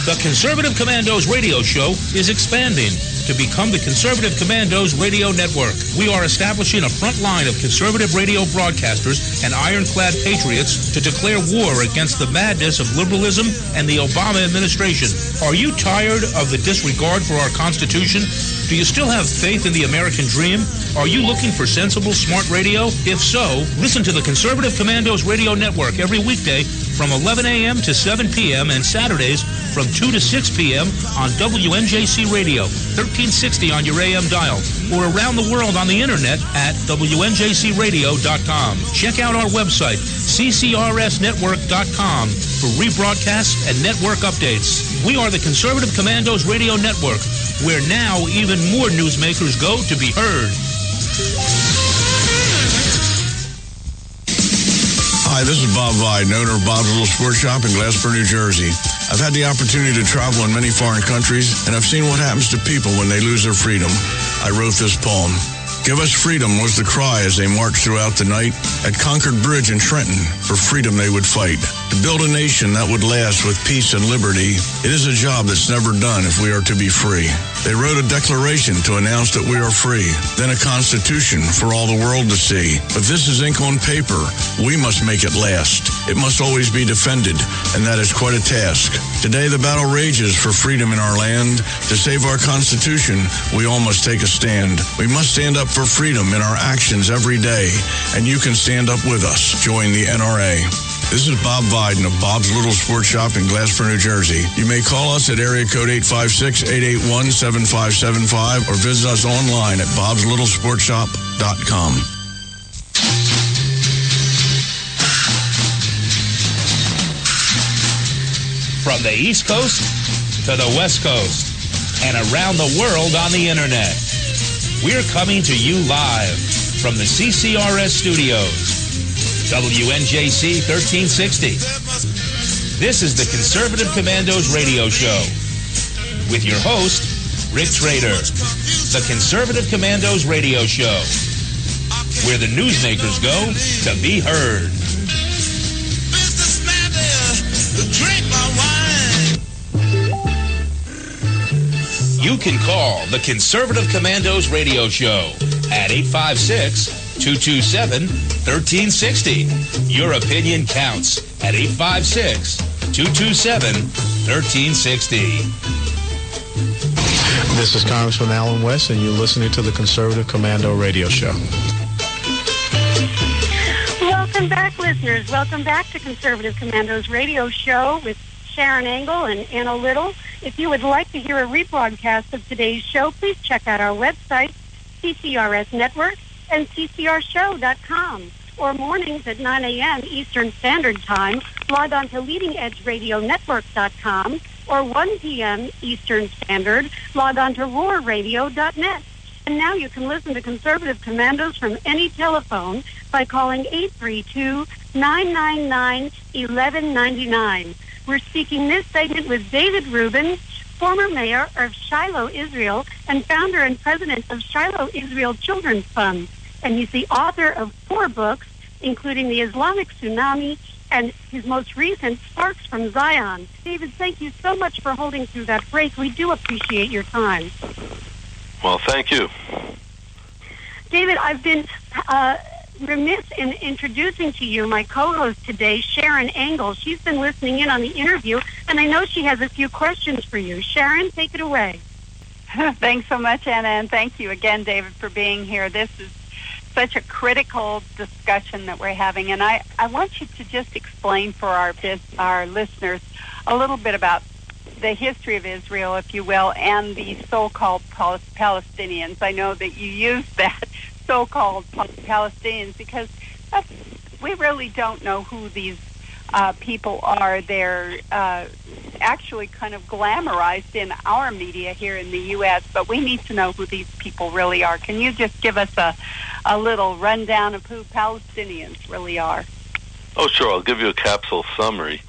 The Conservative Commandos radio show is expanding to become the Conservative Commandos Radio Network. We are establishing a front line of conservative radio broadcasters and ironclad patriots to declare war against the madness of liberalism and the Obama administration. Are you tired of the disregard for our Constitution? Do you still have faith in the American dream? Are you looking for sensible, smart radio? If so, listen to the Conservative Commandos Radio Network every weekday from 11 a.m. to 7 p.m. and Saturdays from 2 to 6 p.m. on WNJC Radio, 1360 on your AM dial, or around the world on the Internet at WNJCradio.com. Check out our website, CCRSnetwork.com, for rebroadcasts and network updates. We are the Conservative Commandos Radio Network, where now even more newsmakers go to be heard. Hi, this is Bob Viden, owner of Bob's Little Sports Shop in Glasper, New Jersey. I've had the opportunity to travel in many foreign countries, and I've seen what happens to people when they lose their freedom. I wrote this poem. Give us freedom was the cry as they marched throughout the night. At Concord Bridge in Trenton, for freedom they would fight. To build a nation that would last with peace and liberty, it is a job that's never done if we are to be free. They wrote a declaration to announce that we are free, then a constitution for all the world to see. But this is ink on paper. We must make it last. It must always be defended, and that is quite a task. Today the battle rages for freedom in our land. To save our Constitution, we all must take a stand. We must stand up for freedom in our actions every day, and you can stand up with us. Join the NRA. This is Bob Viden of Bob's Little Sports Shop in Glasper, New Jersey. You may call us at area code 856-881-7575 or visit us online at bobslittlesportshop.com. From the East Coast to the West Coast, and around the world on the Internet. We're coming to you live from the CCRS studios. WNJC 1360. This is the Conservative Commandos radio show with your host, Rick Trader. The Conservative Commandos radio show, where the newsmakers go to be heard. You can call the Conservative Commandos radio show at 856-227-1360. Your opinion counts at 856-227-1360. This is Congressman Alan West, and you're listening to the Conservative Commando radio show. Welcome back, listeners. Welcome back to Conservative Commandos radio show with Sharon Angle and Anna Little. If you would like to hear a rebroadcast of today's show, please check out our website, CCRS Network, and ccrshow.com. Or mornings at 9 a.m. Eastern Standard Time, log on to leadingedgeradionetwork.com, or 1 p.m. Eastern Standard, log on to roarradio.net. And now you can listen to Conservative Commandos from any telephone by calling 832-999-1199. We're speaking this segment with David Rubin, former mayor of Shiloh, Israel, and founder and president of Shiloh Israel Children's Fund. And he's the author of 4 books, including The Islamic Tsunami and his most recent, Sparks from Zion. David, thank you so much for holding through that break. We do appreciate your time. Well, thank you. David, I've been remiss in introducing to you my co-host today, Sharon Angle. She's been listening in on the interview, and I know she has a few questions for you. Sharon, take it away. Thanks so much, Anna, and thank you again, David, for being here. This is such a critical discussion that we're having, and I want you to just explain for our listeners a little bit about the history of Israel, if you will, and the so-called Palestinians. I know that you use that so-called Palestinians because we really don't know who these people are. They're actually kind of glamorized in our media here in the U.S., but we need to know who these people really are. Can you just give us a little rundown of who Palestinians really are? Oh, sure. I'll give you a capsule summary.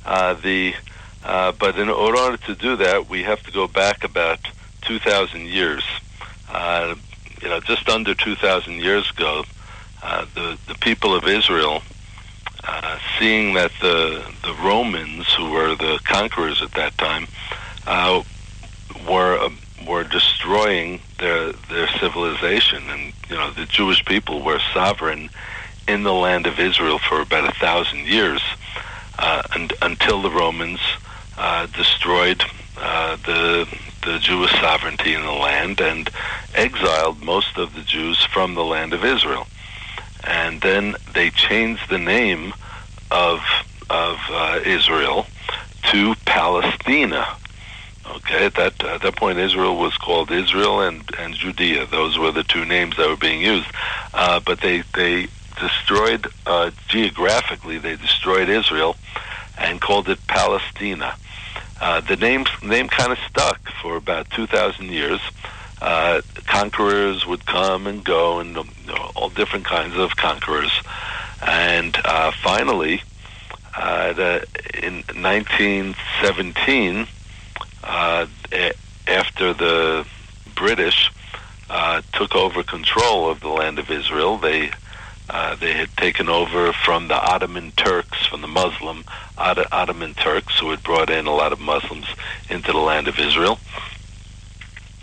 But in order to do that, we have to go back about 2,000 years. Just under 2,000 years ago, the people of Israel, seeing that the Romans, who were the conquerors at that time, were destroying their civilization, and the Jewish people were sovereign in the land of Israel for about 1,000 years, and until the Romans destroyed the Jewish sovereignty in the land and exiled most of the Jews from the land of Israel. And then they changed the name of Israel to Palestina. Okay, at that point, Israel was called Israel and Judea. Those were the 2 names that were being used. But they destroyed, geographically, they destroyed Israel and called it Palestina. The name kind of stuck for about 2,000 years. Conquerors would come and go, and all different kinds of conquerors. And finally, in 1917, after the British took over control of the land of Israel, they had taken over from the Ottoman Turks, from the Muslim Ottoman Turks, who had brought in a lot of Muslims into the land of Israel.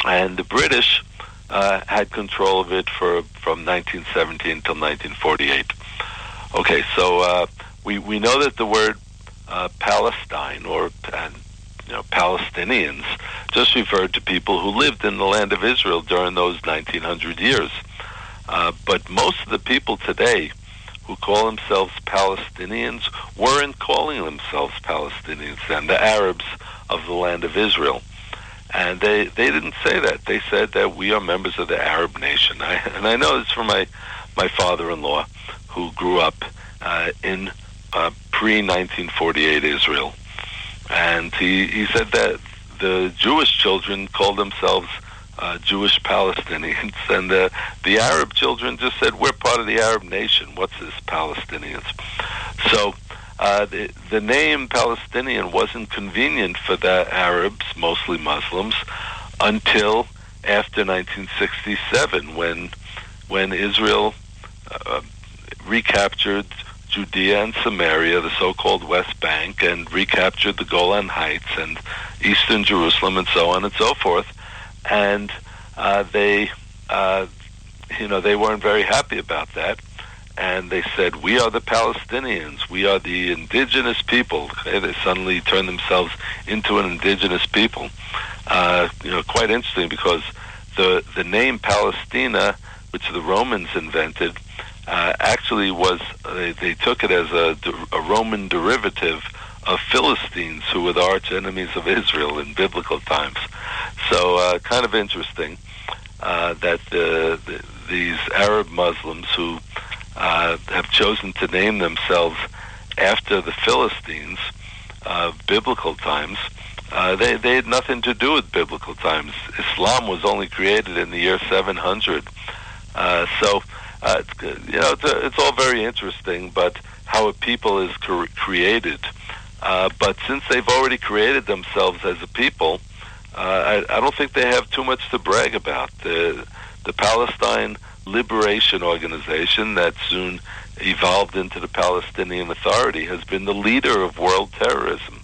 And the British had control of it from 1917 until 1948. Okay, so we know that the word Palestine or Palestinians just referred to people who lived in the land of Israel during those 1900 years. But most of the people today who call themselves Palestinians weren't calling themselves Palestinians then, the Arabs of the land of Israel. And they didn't say that. They said that we are members of the Arab nation. And I know this from my father-in-law, who grew up in pre-1948 Israel. And he said that the Jewish children called themselves Jewish Palestinians, and the Arab children just said, we're part of the Arab nation. What's this Palestinians? So the name Palestinian wasn't convenient for the Arabs, mostly Muslims, until after 1967, when Israel recaptured Judea and Samaria, the so-called West Bank, and recaptured the Golan Heights and eastern Jerusalem, and so on and so forth. And they weren't very happy about that. And they said, we are the Palestinians. We are the indigenous people. Okay? They suddenly turned themselves into an indigenous people. Quite interesting, because the name Palestina, which the Romans invented, actually was, they took it as a Roman derivative of Philistines, who were the arch enemies of Israel in biblical times. So kind of interesting that these Arab Muslims who have chosen to name themselves after the Philistines of biblical times, they had nothing to do with biblical times. Islam was only created in the year 700. It's all very interesting, but how a people is created. But since they've already created themselves as a people, I don't think they have too much to brag about. The Palestine Liberation Organization, that soon evolved into the Palestinian Authority, has been the leader of world terrorism.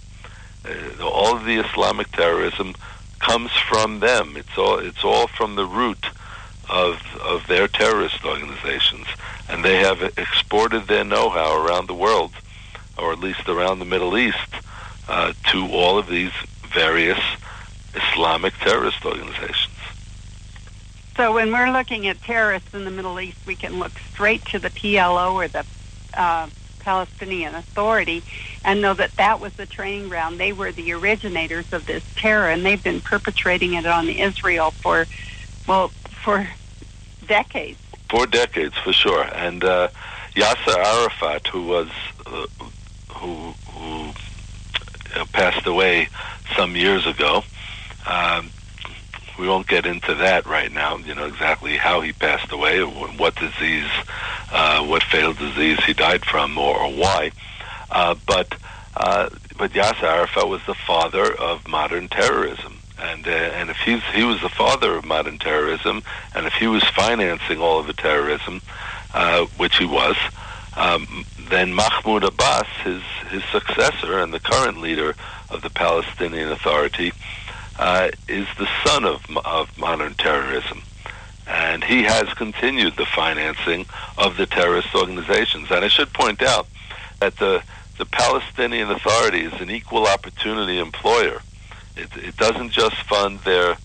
All of the Islamic terrorism comes from them. It's all from the root of their terrorist organizations, and they have exported their know-how around the world, or at least around the Middle East, to all of these various Islamic terrorist organizations. So when we're looking at terrorists in the Middle East, we can look straight to the PLO, or the Palestinian Authority, and know that was the training ground. They were the originators of this terror, and they've been perpetrating it on Israel for decades. 4 decades, for sure. And Yasser Arafat, who passed away some years ago, we won't get into that right now, exactly how he passed away, what disease, what fatal disease he died from, or why. But Yasser Arafat was the father of modern terrorism. And if he was the father of modern terrorism, and if he was financing all of the terrorism, which he was, then Mahmoud Abbas, his successor and the current leader of the Palestinian Authority, is the son of modern terrorism. And he has continued the financing of the terrorist organizations. And I should point out that the Palestinian Authority is an equal opportunity employer. It doesn't just fund their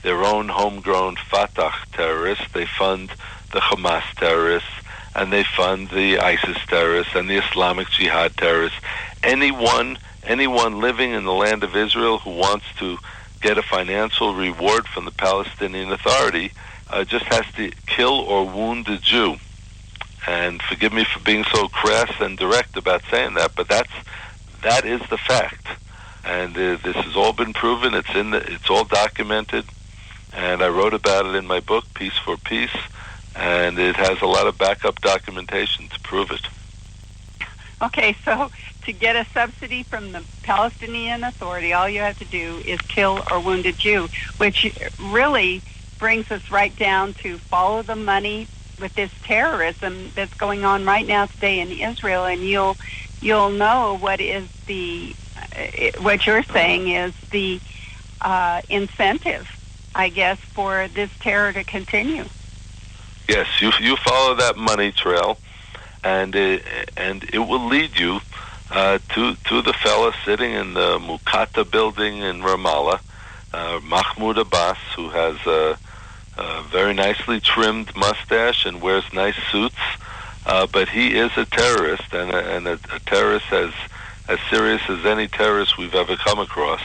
own homegrown Fatah terrorists. They fund the Hamas terrorists, and they fund the ISIS terrorists and the Islamic Jihad terrorists. Anyone living in the land of Israel who wants to get a financial reward from the Palestinian Authority just has to kill or wound a Jew. And forgive me for being so crass and direct about saying that, but that is the fact. And this has all been proven. It's all documented, and I wrote about it in my book, Peace for Peace, and it has a lot of backup documentation to prove it. Okay, so to get a subsidy from the Palestinian Authority, all you have to do is kill or wound a Jew, which really brings us right down to follow the money with this terrorism that's going on right now today in Israel, and you'll know what you're saying is the incentive, I guess, for this terror to continue. Yes, you follow that money trail, and it will lead you to the fella sitting in the Mukata building in Ramallah, Mahmoud Abbas, who has a very nicely trimmed mustache and wears nice suits, but he is a terrorist, and a terrorist as serious as any terrorist we've ever come across,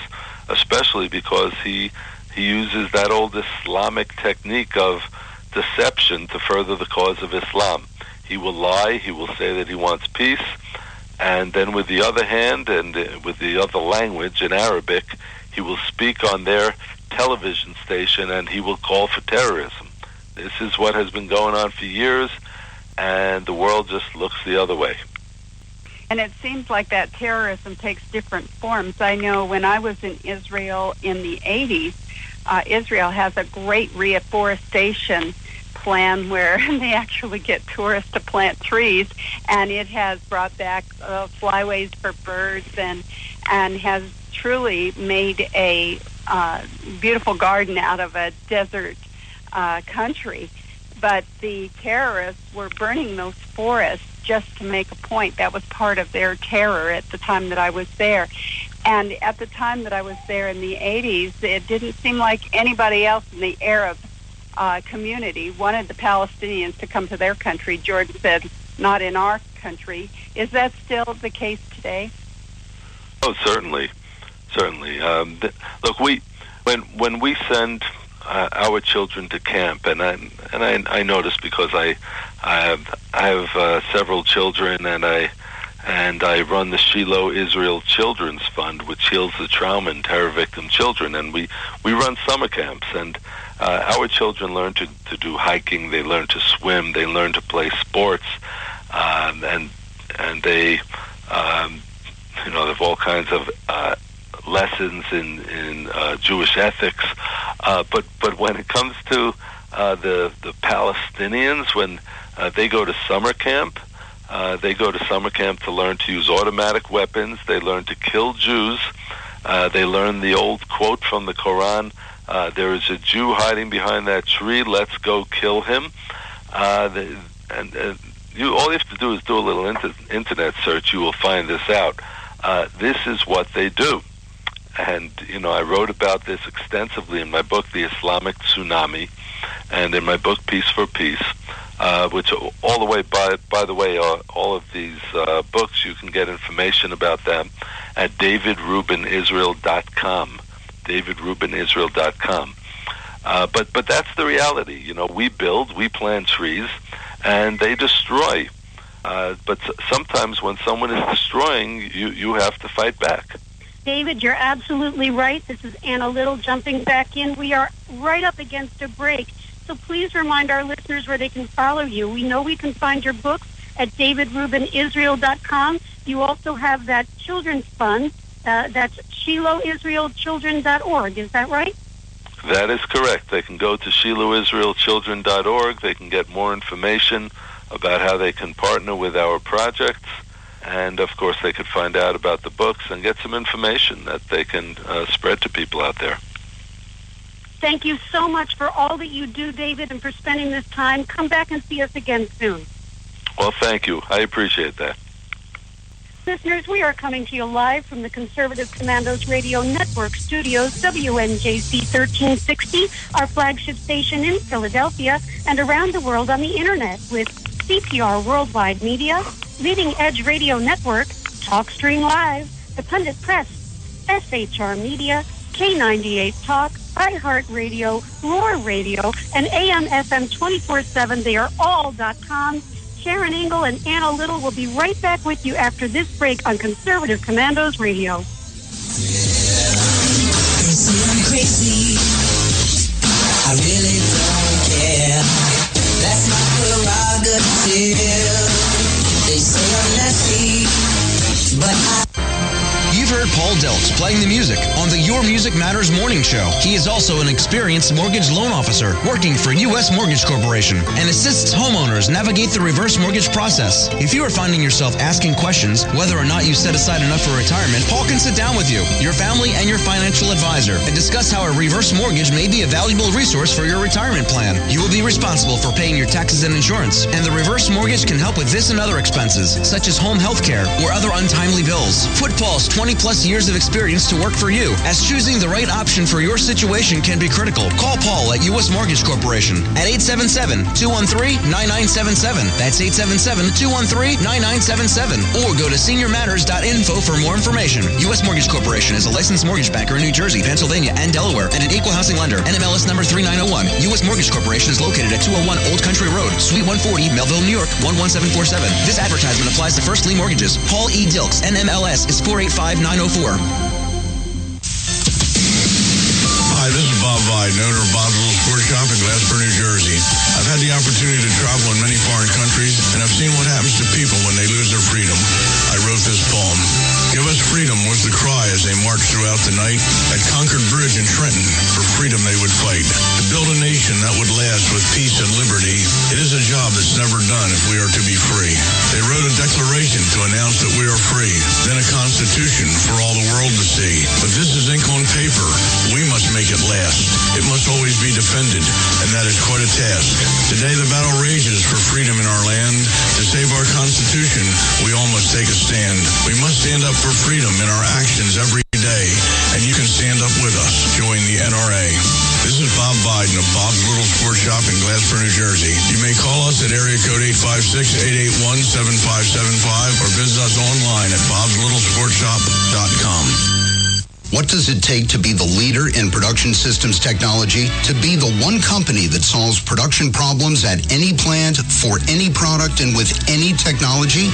especially because he uses that old Islamic technique of deception to further the cause of Islam. He will lie, he will say that he wants peace, and then with the other hand and with the other language in Arabic, he will speak on their television station, and he will call for terrorism. This is what has been going on for years, and the world just looks the other way. And it seems like that terrorism takes different forms. I know when I was in Israel in the 80s, Israel has a great reforestation plan where they actually get tourists to plant trees, and it has brought back flyways for birds and has truly made a beautiful garden out of a desert country. But the terrorists were burning those forests just to make a point. That was part of their terror at the time that I was there. And at the time that I was there in the 80s, it didn't seem like anybody else in the Arab community wanted the Palestinians to come to their country. Jordan said, not in our country. Is that still the case today? Oh, certainly. Look, when we send our children to camp, and I notice because I have several children, and I run the Shiloh Israel Children's Fund, which heals the trauma in terror victim children, and we run summer camps, and our children learn to do hiking, they learn to swim, they learn to play sports, and they have all kinds of lessons in Jewish ethics, but when it comes to the Palestinians, when they go to summer camp, to learn to use automatic weapons. They learn to kill Jews. They learn the old quote from the Quran, there is a Jew hiding behind that tree, let's go kill him. All you have to do is do a little internet search, you will find this out. This is what they do. And, I wrote about this extensively in my book, The Islamic Tsunami, and in my book, Peace for Peace, which all the way, by the way, all of these books, you can get information about them at davidrubinisrael.com, davidrubinisrael.com. But that's the reality. We build, we plant trees, and they destroy. But sometimes when someone is destroying, you have to fight back. David, you're absolutely right. This is Anna Little jumping back in. We are right up against a break. So please remind our listeners where they can follow you. We know we can find your books at davidrubinisrael.com. You also have that children's fund. That's shilohisraelchildren.org. Is that right? That is correct. They can go to shilohisraelchildren.org. They can get more information about how they can partner with our projects. And, of course, they could find out about the books and get some information that they can spread to people out there. Thank you so much for all that you do, David, and for spending this time. Come back and see us again soon. Well, thank you. I appreciate that. Listeners, we are coming to you live from the Conservative Commandos Radio Network studios, WNJC 1360, our flagship station in Philadelphia, and around the world on the Internet with CPR Worldwide Media, Leading Edge Radio Network, TalkStream Live, The Pundit Press, SHR Media, K98 Talk, iHeartRadio, Roar Radio, and AM/FM 24/7. They are all.com. Sharon Engel and Anna Little will be right back with you after this break on Conservative Commandos Radio. They say I'm crazy. I really don't care. That's my prerogative. They say I'm nasty, but You've heard Paul Deltz playing the music on the Your Music Matters morning show. He is also an experienced mortgage loan officer working for U.S. Mortgage Corporation and assists homeowners navigate the reverse mortgage process. If you are finding yourself asking questions whether or not you set aside enough for retirement, Paul can sit down with you, your family, and your financial advisor and discuss how a reverse mortgage may be a valuable resource for your retirement plan. You will be responsible for paying your taxes and insurance, and the reverse mortgage can help with this and other expenses, such as home health care or other untimely bills. Put Paul's 20-plus years of experience to work for you, as choosing the right option for your situation can be critical. Call Paul at U.S. Mortgage Corporation at 877-213-9977. That's 877-213-9977. Or go to seniormatters.info for more information. U.S. Mortgage Corporation is a licensed mortgage banker in New Jersey, Pennsylvania, and Delaware, and an equal housing lender. NMLS number 3901. U.S. Mortgage Corporation is located at 201 Old Country Road, Suite 140, Melville, New York, 11747. This advertisement applies to first lien mortgages. Paul E. Dilks, NMLS is 485904. Vide, owner of Bob's Little Sports Shop in Glasper, New Jersey. I've had the opportunity to travel in many foreign countries, and I've seen what happens to people when they lose their freedom. I wrote this poem. Give us freedom was the cry as they marched throughout the night. At Concord Bridge in Trenton, for freedom they would fight. To build a nation that would last with peace and liberty, it is a job that's never done if we are to be free. They wrote a declaration to announce that we are free, then a constitution for all the world to see. But this is ink on paper. We must make it last. It must always be defended, and that is quite a task. Today the battle rages for freedom in our land. To save our constitution, we all must take a stand. We must stand up for freedom in our actions every day, and you can stand up with us. Join the NRA. This is Bob Biden of Bob's Little Sports Shop in Glasper, New Jersey. You may call us at area code 856-881-7575 or visit us online at bobslittle.sportshop.com. What does it take to be the leader in production systems technology? To be the one company that solves production problems at any plant, for any product, and with any technology?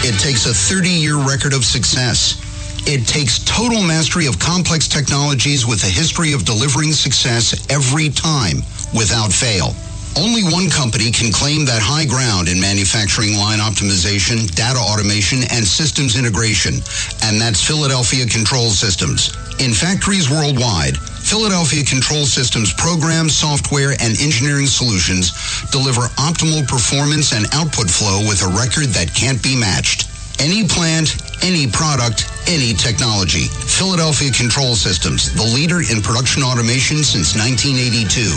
It takes a 30-year record of success. It takes total mastery of complex technologies with a history of delivering success every time, without fail. Only one company can claim that high ground in manufacturing line optimization, data automation, and systems integration, and that's Philadelphia Control Systems. In factories worldwide, Philadelphia Control Systems programs, software, and engineering solutions deliver optimal performance and output flow with a record that can't be matched. Any plant, any product, any technology. Philadelphia Control Systems, the leader in production automation since 1982.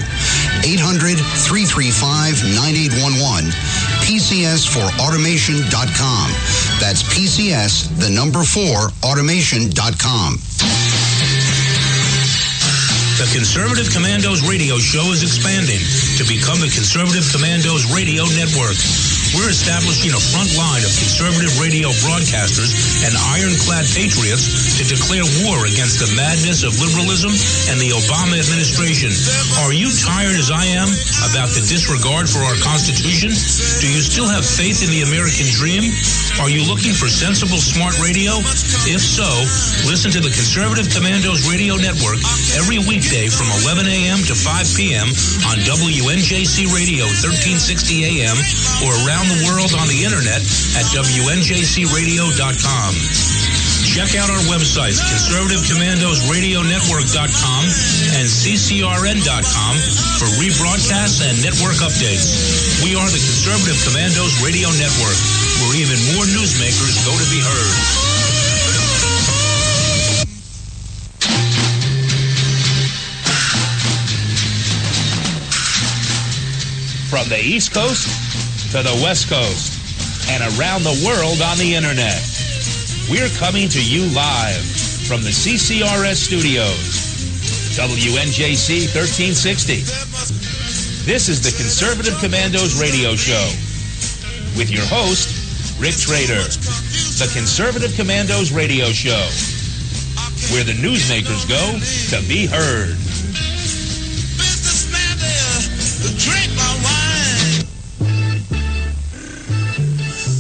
800-335-9811. PCS4automation.com. That's PCS, the number 4, automation.com. The Conservative Commandos radio show is expanding to become the Conservative Commandos Radio Network. We're establishing a front line of conservative radio broadcasters and ironclad patriots to declare war against the madness of liberalism and the Obama administration. Are you tired, as I am, about the disregard for our Constitution? Do you still have faith in the American dream? Are you looking for sensible, smart radio? If so, listen to the Conservative Commandos Radio Network every weekday from 11 a.m. to 5 p.m. on WNJC Radio 1360 a.m. or around the world on the internet at WNJCradio.com. Check out our websites, ConservativeCommandosRadioNetwork.com and CCRN.com for rebroadcasts and network updates. We are the Conservative Commandos Radio Network, where even more newsmakers go to be heard. From the East Coast to the West Coast and around the world on the internet, we're coming to you live from the CCRS studios, WNJC 1360. This is the Conservative Commandos radio show with your host, Rick Trader. The Conservative Commandos radio show, where the newsmakers go to be heard.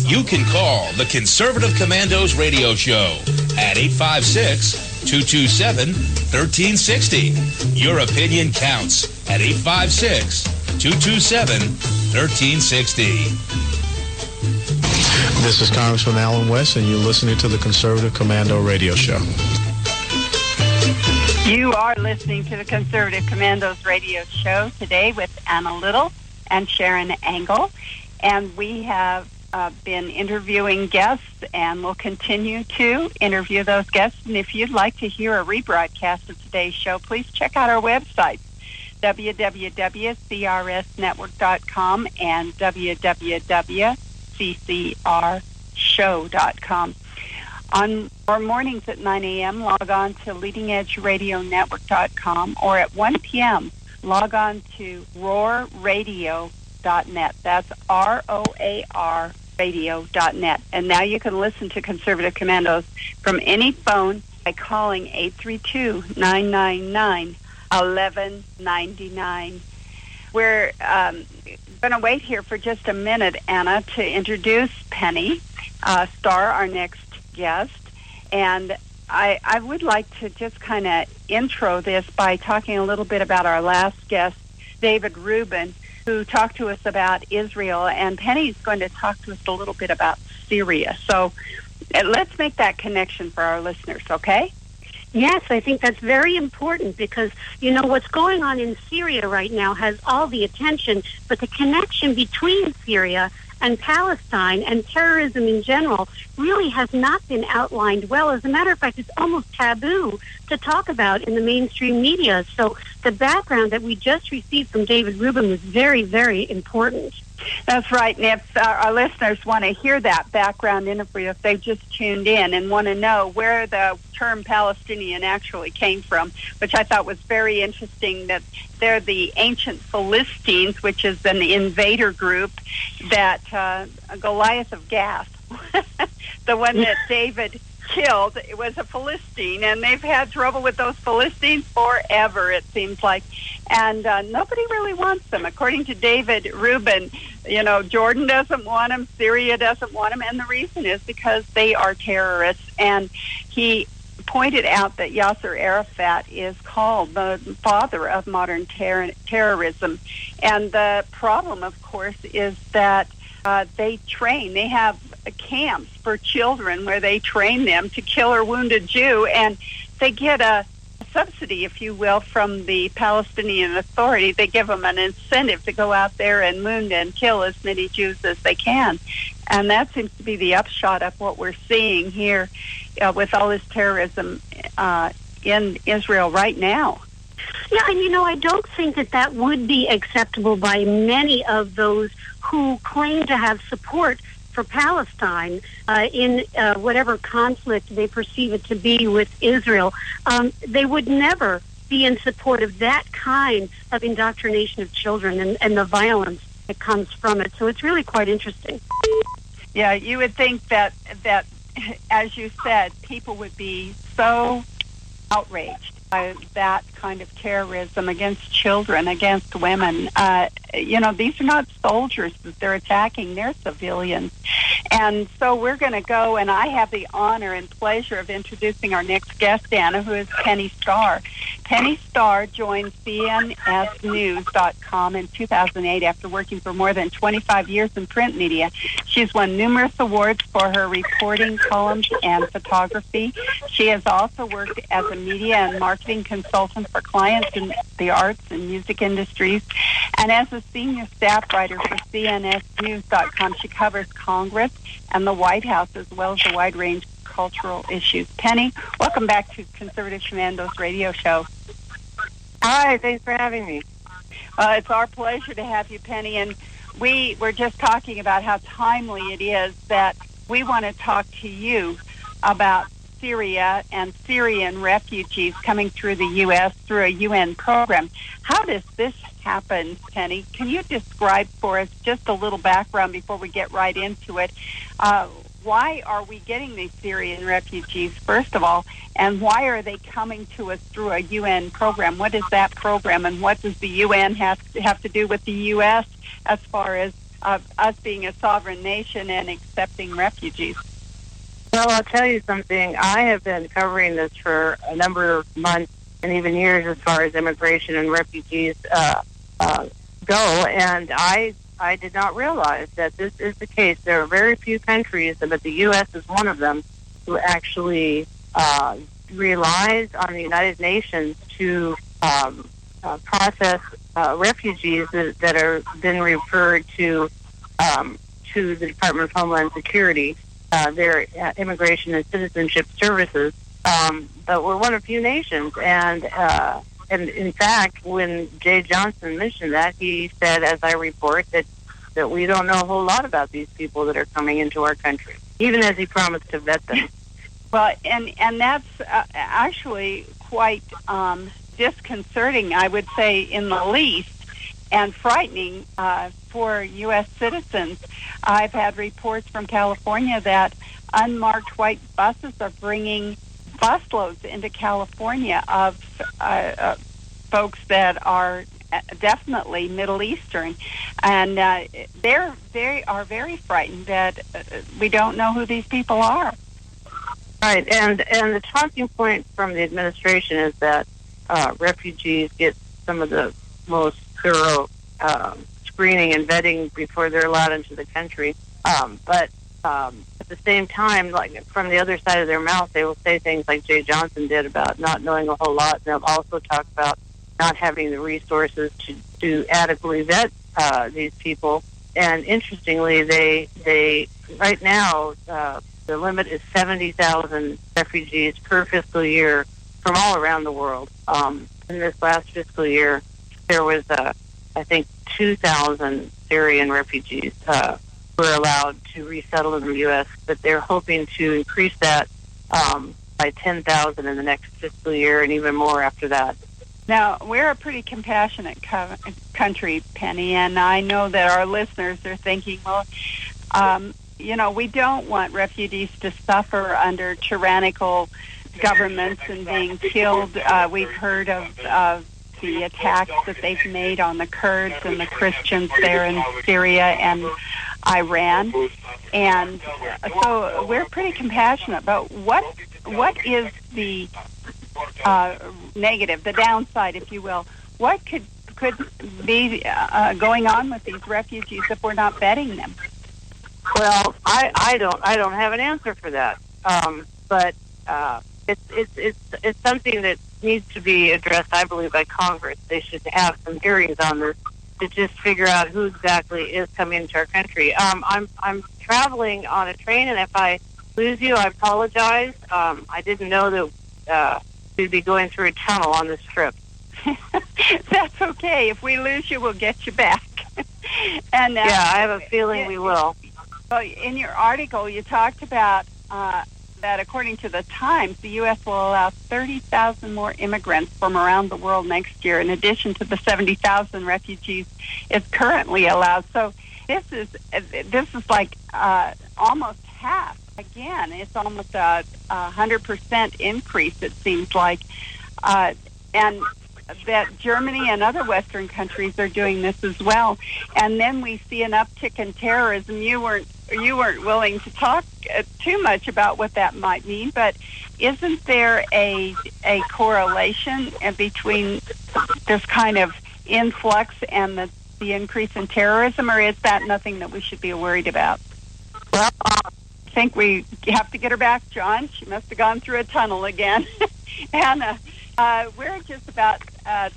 You can call the Conservative Commandos radio show at 856-227-1360. Your opinion counts at 856-227-1360. This is Congressman Alan West, and you're listening to the Conservative Commando radio show. You are listening to the Conservative Commandos radio show today with Anna Little and Sharon Engel, and we have been interviewing guests, and we'll continue to interview those guests. And if you'd like to hear a rebroadcast of today's show, please check out our website, www.crsnetwork.com and www.ccrshow.com. On our mornings at 9 a.m., log on to leadingedgeradionetwork.com, or at 1 p.m., log on to roarradio.net. That's ROAR radio.net. And now you can listen to Conservative Commandos from any phone by calling 832-999-1199. We're going to wait here for just a minute, Anna, to introduce Penny Starr, our next guest. And I would like to just kind of intro this by talking a little bit about our last guest, David Rubin, who talked to us about Israel, and Penny's going to talk to us a little bit about Syria. So let's make that connection for our listeners, okay? Yes, I think that's very important because, you know, what's going on in Syria right now has all the attention, but the connection between Syria and Palestine and terrorism in general really has not been outlined well. As a matter of fact, it's almost taboo to talk about in the mainstream media. So the background that we just received from David Rubin was very, very important. That's right. And if our listeners want to hear that background interview, if they've just tuned in and want to know where the term Palestinian actually came from, which I thought was very interesting, that they're the ancient Philistines, which is an invader group that Goliath of Gath, the one that David killed, it was a Philistine, and they've had trouble with those Philistines forever, it seems like. And nobody really wants them. According to David Rubin, you know, Jordan doesn't want them, Syria doesn't want them, and the reason is because they are terrorists. And he pointed out that Yasser Arafat is called the father of modern terrorism. And the problem, of course, is that they have camps for children where they train them to kill or wound a Jew, and they get a subsidy, if you will, from the Palestinian Authority. They give them an incentive to go out there and wound and kill as many Jews as they can. And that seems to be the upshot of what we're seeing here with all this terrorism in Israel right now. Yeah, and you know, I don't think that would be acceptable by many of those who claim to have support for Palestine in whatever conflict they perceive it to be with Israel. They would never be in support of that kind of indoctrination of children and the violence that comes from it. So it's really quite interesting. Yeah, you would think that, as you said, people would be so outraged by that kind of terrorism against children, against women. You know, these are not soldiers that they're attacking, they're civilians. And so we're going to go, and I have the honor and pleasure of introducing our next guest, Anna, who is Penny Starr. Penny Starr joined CNSnews.com in 2008 after working for more than 25 years in print media. She's won numerous awards for her reporting, columns, and photography. She has also worked as a media and marketing consultant for clients in the arts and music industries. And as a senior staff writer for CNSnews.com, she covers Congress and the White House, as well as a wide range of cultural issues. Penny, welcome back to Conservative Commando's radio show. Hi, thanks for having me. It's our pleasure to have you, Penny. And we were just talking about how timely it is that we want to talk to you about Syria and Syrian refugees coming through the U.S. through a UN program. How does this happen, Penny? Can you describe for us just a little background before we get right into it? Why are we getting these Syrian refugees, first of all, and why are they coming to us through a UN program? What is that program, and what does the UN have to do with the U.S. as far as us being a sovereign nation and accepting refugees? Well, I'll tell you something. I have been covering this for a number of months and even years as far as immigration and refugees go, and I did not realize that this is the case. There are very few countries, but the U.S. is one of them, who actually relies on the United Nations to process refugees that are been referred to the Department of Homeland Security, their Immigration and Citizenship Services. But we're one of few nations, and in fact, when Jay Johnson mentioned that, he said, as I report, that we don't know a whole lot about these people that are coming into our country, even as he promised to vet them. Well, and that's actually quite disconcerting, I would say, in the least, and frightening for U.S. citizens. I've had reports from California that unmarked white buses are bringing busloads into California of folks that are definitely Middle Eastern, and they are very frightened that we don't know who these people are. Right, and the talking point from the administration is that refugees get some of the most thorough screening and vetting before they're allowed into the country. But at the same time, like from the other side of their mouth, they will say things like Jay Johnson did about not knowing a whole lot. And they'll also talk about not having the resources to adequately vet these people. And interestingly, they right now the limit is 70,000 refugees per fiscal year from all around the world. In this last fiscal year, there was I think 2,000 Syrian refugees were allowed to resettle in the U.S., but they're hoping to increase that by 10,000 in the next fiscal year and even more after that. Now, we're a pretty compassionate country, Penny, and I know that our listeners are thinking, well, we don't want refugees to suffer under tyrannical governments and being killed. We've heard of the attacks that they've made on the Kurds and the Christians there in Syria and Iran. And so we're pretty compassionate, but what is the negative, the downside, if you will? What could be going on with these refugees if we're not vetting them? Well, I don't have an answer for that. But it's something that needs to be addressed, I believe, by Congress. They should have some hearings on this to just figure out who exactly is coming into our country. I'm traveling on a train, and if I lose you, I apologize. I didn't know that we'd be going through a tunnel on this trip. That's okay. If we lose you, we'll get you back. And yeah, I have a feeling we will. Well, in your article, you talked about that according to the Times, the U.S. will allow 30,000 more immigrants from around the world next year, in addition to the 70,000 refugees is currently allowed. So this is like almost half. Again, it's almost a 100% increase, it seems like. And that Germany and other Western countries are doing this as well. And then we see an uptick in terrorism. You weren't willing to talk too much about what that might mean, but isn't there a correlation between this kind of influx and the increase in terrorism, or is that nothing that we should be worried about? Well, I think we have to get her back, John. She must have gone through a tunnel again. Anna, we're just about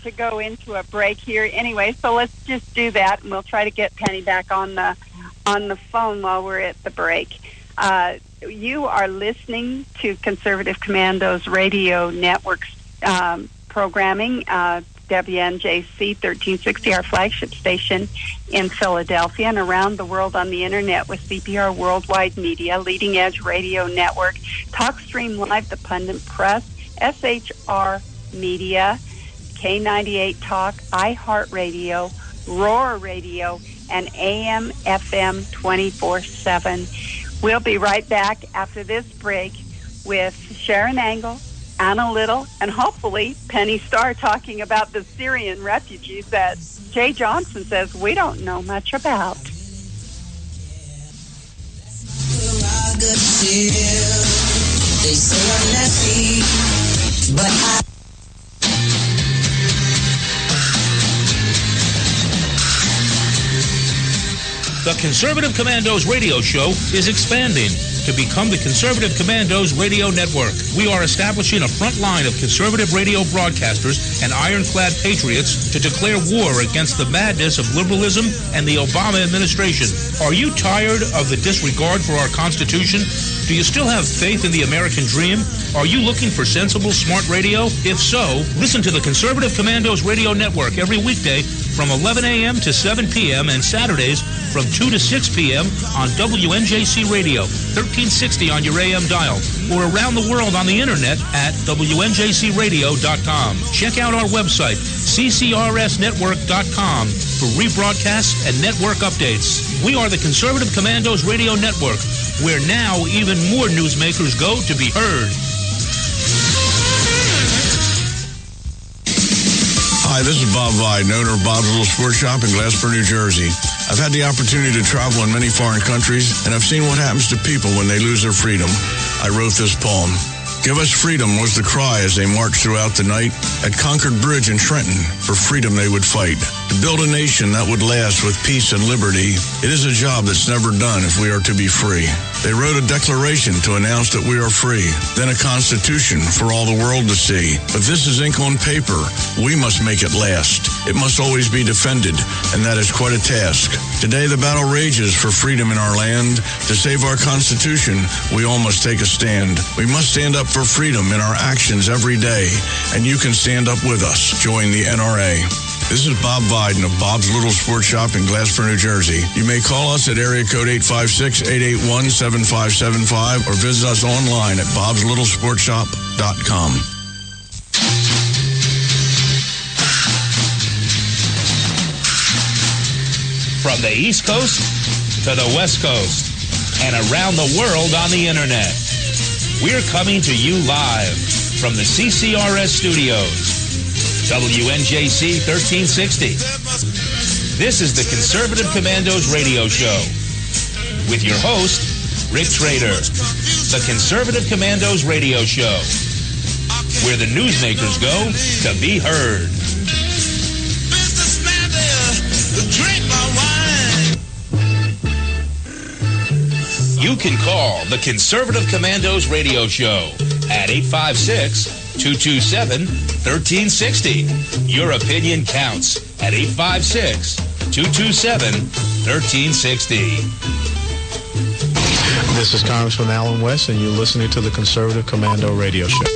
to go into a break here anyway, so let's just do that, and we'll try to get Penny back on the phone while we're at the break. You are listening to Conservative Commando's radio network programming, WNJC 1360, our flagship station in Philadelphia, and around the world on the internet with CPR Worldwide Media, Leading Edge Radio Network, TalkStream Live, The Pundit Press, SHR Media, K98 Talk, iHeartRadio, Roar Radio, and AM FM 24/7. We'll be right back after this break with Sharon Angle, Anna Little, and hopefully Penny Starr talking about the Syrian refugees that Jay Johnson says we don't know much about. They say I'm nasty, but I... The Conservative Commandos radio show is expanding to become the Conservative Commandos radio network. We are establishing a front line of conservative radio broadcasters and ironclad patriots to declare war against the madness of liberalism and the Obama administration. Are you tired of the disregard for our Constitution? Do you still have faith in the American dream? Are you looking for sensible, smart radio? If so, listen to the Conservative Commandos radio network every weekday from 11 a.m. to 7 p.m. and Saturdays from 2 to 6 p.m. on WNJC Radio, 1360 on your AM dial, or around the world on the internet at WNJCradio.com. Check out our website, ccrsnetwork.com, for rebroadcasts and network updates. We are the Conservative Commandos Radio Network, where now even more newsmakers go to be heard. Hi, this is Bob Vide, owner of Bob's Little Sports Shop in Glassboro, New Jersey. I've had the opportunity to travel in many foreign countries, and I've seen what happens to people when they lose their freedom. I wrote this poem. Give us freedom was the cry as they marched throughout the night. At Concord Bridge in Trenton, for freedom they would fight. To build a nation that would last with peace and liberty, it is a job that's never done if we are to be free. They wrote a declaration to announce that we are free, then a constitution for all the world to see. But this is ink on paper. We must make it last. It must always be defended, and that is quite a task. Today the battle rages for freedom in our land. To save our constitution, we all must take a stand. We must stand up for freedom in our actions every day, and you can stand up with us. Join the NRA. This is Bob Biden of Bob's Little Sports Shop in Glasper, New Jersey. You may call us at area code 856-881-7575 or visit us online at bobslittle.sportshop.com. From the East Coast to the West Coast and around the world on the Internet, we're coming to you live from the CCRS studios. WNJC 1360. This is the Conservative Commandos radio show with your host, Rick Trader. The Conservative Commandos radio show, where the newsmakers go to be heard. You can call the Conservative Commandos radio show at 856-227-1360. Your opinion counts at 856-227-1360. This is Congressman Alan West, and you're listening to the Conservative Commando radio show.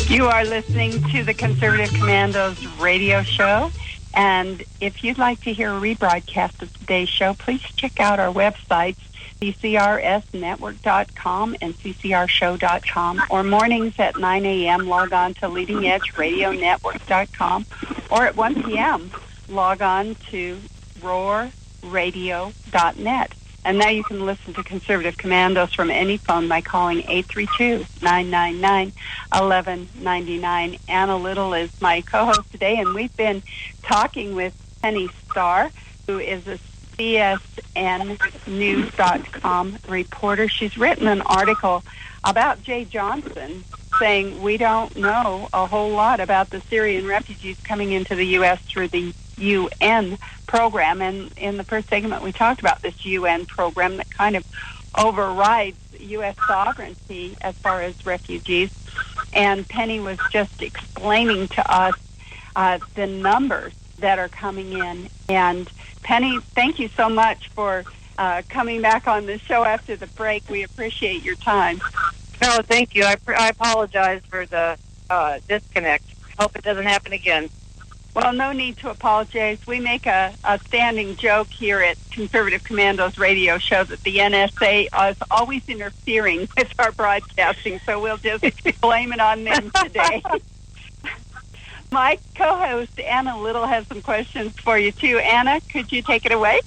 You are listening to the Conservative Commandos radio show. And if you'd like to hear a rebroadcast of today's show, please check out our websites, ccrsnetwork.com and ccrshow.com, or mornings at 9 a.m. log on to leadingedgeradionetwork.com, or at 1 p.m. log on to roarradio.net. And now you can listen to Conservative Commandos from any phone by calling 832-999-1199. Anna Little is my co-host today, and we've been talking with Penny Starr, who is a CSNnews.com reporter. She's written an article about Jay Johnson saying we don't know a whole lot about the Syrian refugees coming into the U.S. through the UN program. And in the first segment, we talked about this UN program that kind of overrides U.S. sovereignty as far as refugees. And Penny was just explaining to us the numbers that are coming in. And Penny, thank you so much for coming back on the show after the break. We appreciate your time. No, thank you. I apologize for the disconnect. Hope it doesn't happen again. Well, no need to apologize. We make a standing joke here at Conservative Commandos radio show that the NSA is always interfering with our broadcasting, so we'll just blame it on them today. My co-host, Anna Little, has some questions for you, too. Anna, could you take it away?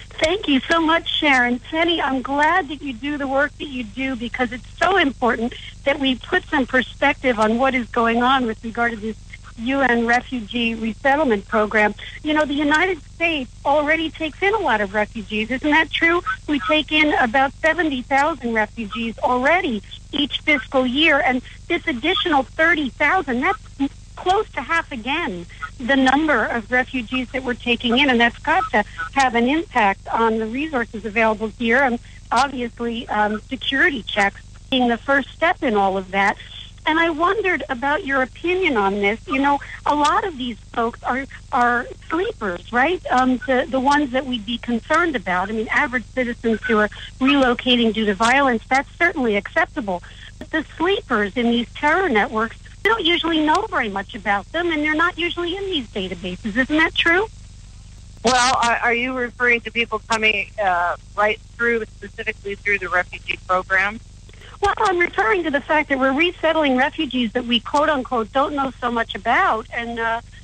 Thank you so much, Sharon. Penny, I'm glad that you do the work that you do, because it's so important that we put some perspective on what is going on with regard to this UN refugee resettlement program. You know, the United States already takes in a lot of refugees. Isn't that true? We take in about 70,000 refugees already each fiscal year, and this additional 30,000, that's close to half again the number of refugees that we're taking in, and that's got to have an impact on the resources available here, and obviously security checks being the first step in all of that. And I wondered about your opinion on this. You know, a lot of these folks are sleepers, right? The ones that we'd be concerned about. I mean, average citizens who are relocating due to violence, that's certainly acceptable. But the sleepers in these terror networks, we don't usually know very much about them, and they're not usually in these databases. Isn't that true? Well, are you referring to people coming right through, specifically through the refugee program? Well, I'm referring to the fact that we're resettling refugees that we, quote-unquote, don't know so much about. And,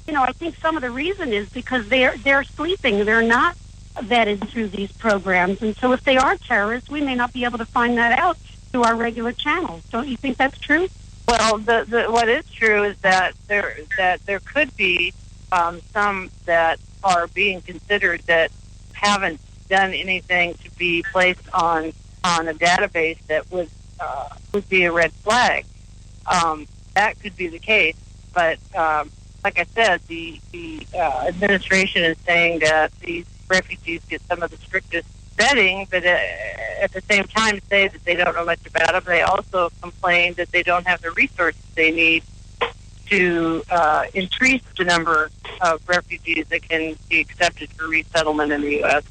you know, I think some of the reason is because they're sleeping. They're not vetted through these programs. And so if they are terrorists, we may not be able to find that out through our regular channels. Don't you think that's true? Well, what is true is that there could be some that are being considered that haven't done anything to be placed on on a database that would be a red flag. That could be the case, but like I said, the administration is saying that these refugees get some of the strictest vetting, but at the same time say that they don't know much about them. They also complain that they don't have the resources they need to increase the number of refugees that can be accepted for resettlement in the U.S.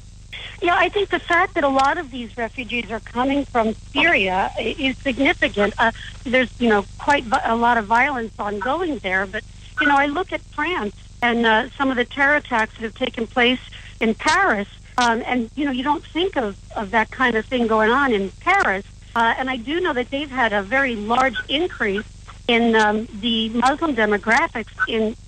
Yeah, I think the fact that a lot of these refugees are coming from Syria is significant. There's, quite a lot of violence ongoing there. But, I look at France and some of the terror attacks that have taken place in Paris. And, you don't think of that kind of thing going on in Paris. And I do know that they've had a very large increase in the Muslim demographics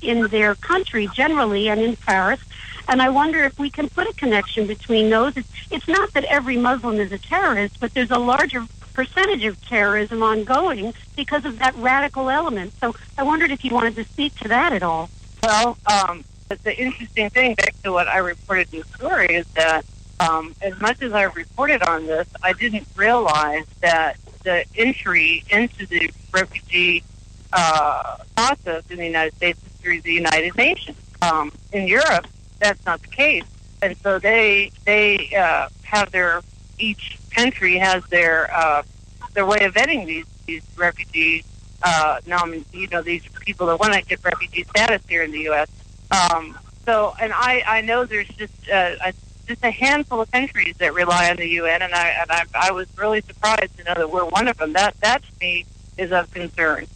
in their country generally and in Paris. And I wonder if we can put a connection between those. It's not that every Muslim is a terrorist, but there's a larger percentage of terrorism ongoing because of that radical element. So I wondered if you wanted to speak to that at all. Well, the interesting thing, back to what I reported in the story, is that as much as I reported on this, I didn't realize that the entry into the refugee process in the United States is through the United Nations. In Europe, that's not the case, and so they have each country has their way of vetting these refugee these people that want to get refugee status here in the U.S. And I know there's just a handful of countries that rely on the UN, and I was really surprised to know that we're one of them. That to me is of concern.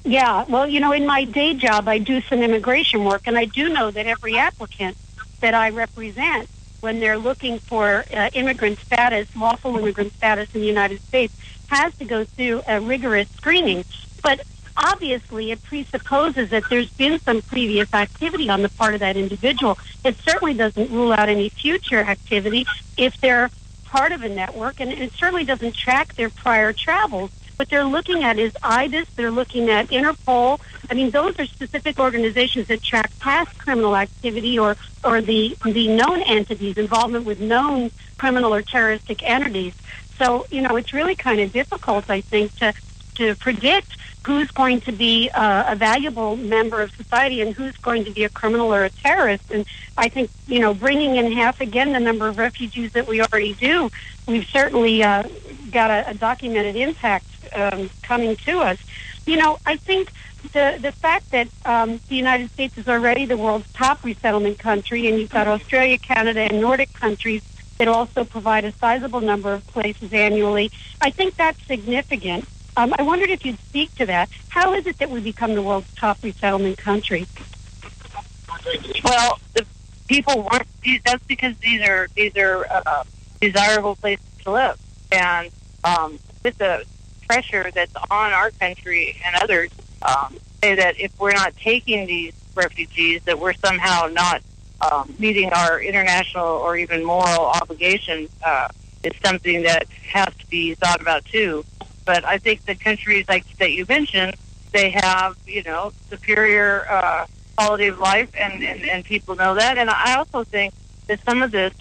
Yeah, well, in my day job, I do some immigration work, and I do know that every applicant that I represent, when they're looking for immigrant status, lawful immigrant status in the United States, has to go through a rigorous screening. But obviously, it presupposes that there's been some previous activity on the part of that individual. It certainly doesn't rule out any future activity if they're part of a network, and it certainly doesn't track their prior travels. What they're looking at is IDIS, they're looking at Interpol. I mean, those are specific organizations that track past criminal activity or the known entities, involvement with known criminal or terroristic entities. So, it's really kind of difficult, I think, to predict who's going to be a valuable member of society and who's going to be a criminal or a terrorist. And I think, bringing in half again the number of refugees that we already do, we've certainly got a documented impact coming to us. I think the fact that the United States is already the world's top resettlement country, and you've got Australia, Canada, and Nordic countries that also provide a sizable number of places annually, I think that's significant. I wondered if you'd speak to that. How is it that we become the world's top resettlement country? Well, the people want these. That's because these are desirable places to live, and with the pressure that's on our country and others, say that if we're not taking these refugees, that we're somehow not meeting our international or even moral obligations. It's something that has to be thought about too. But I think the countries like that you mentioned, they have, superior quality of life, and people know that. And I also think that some of this,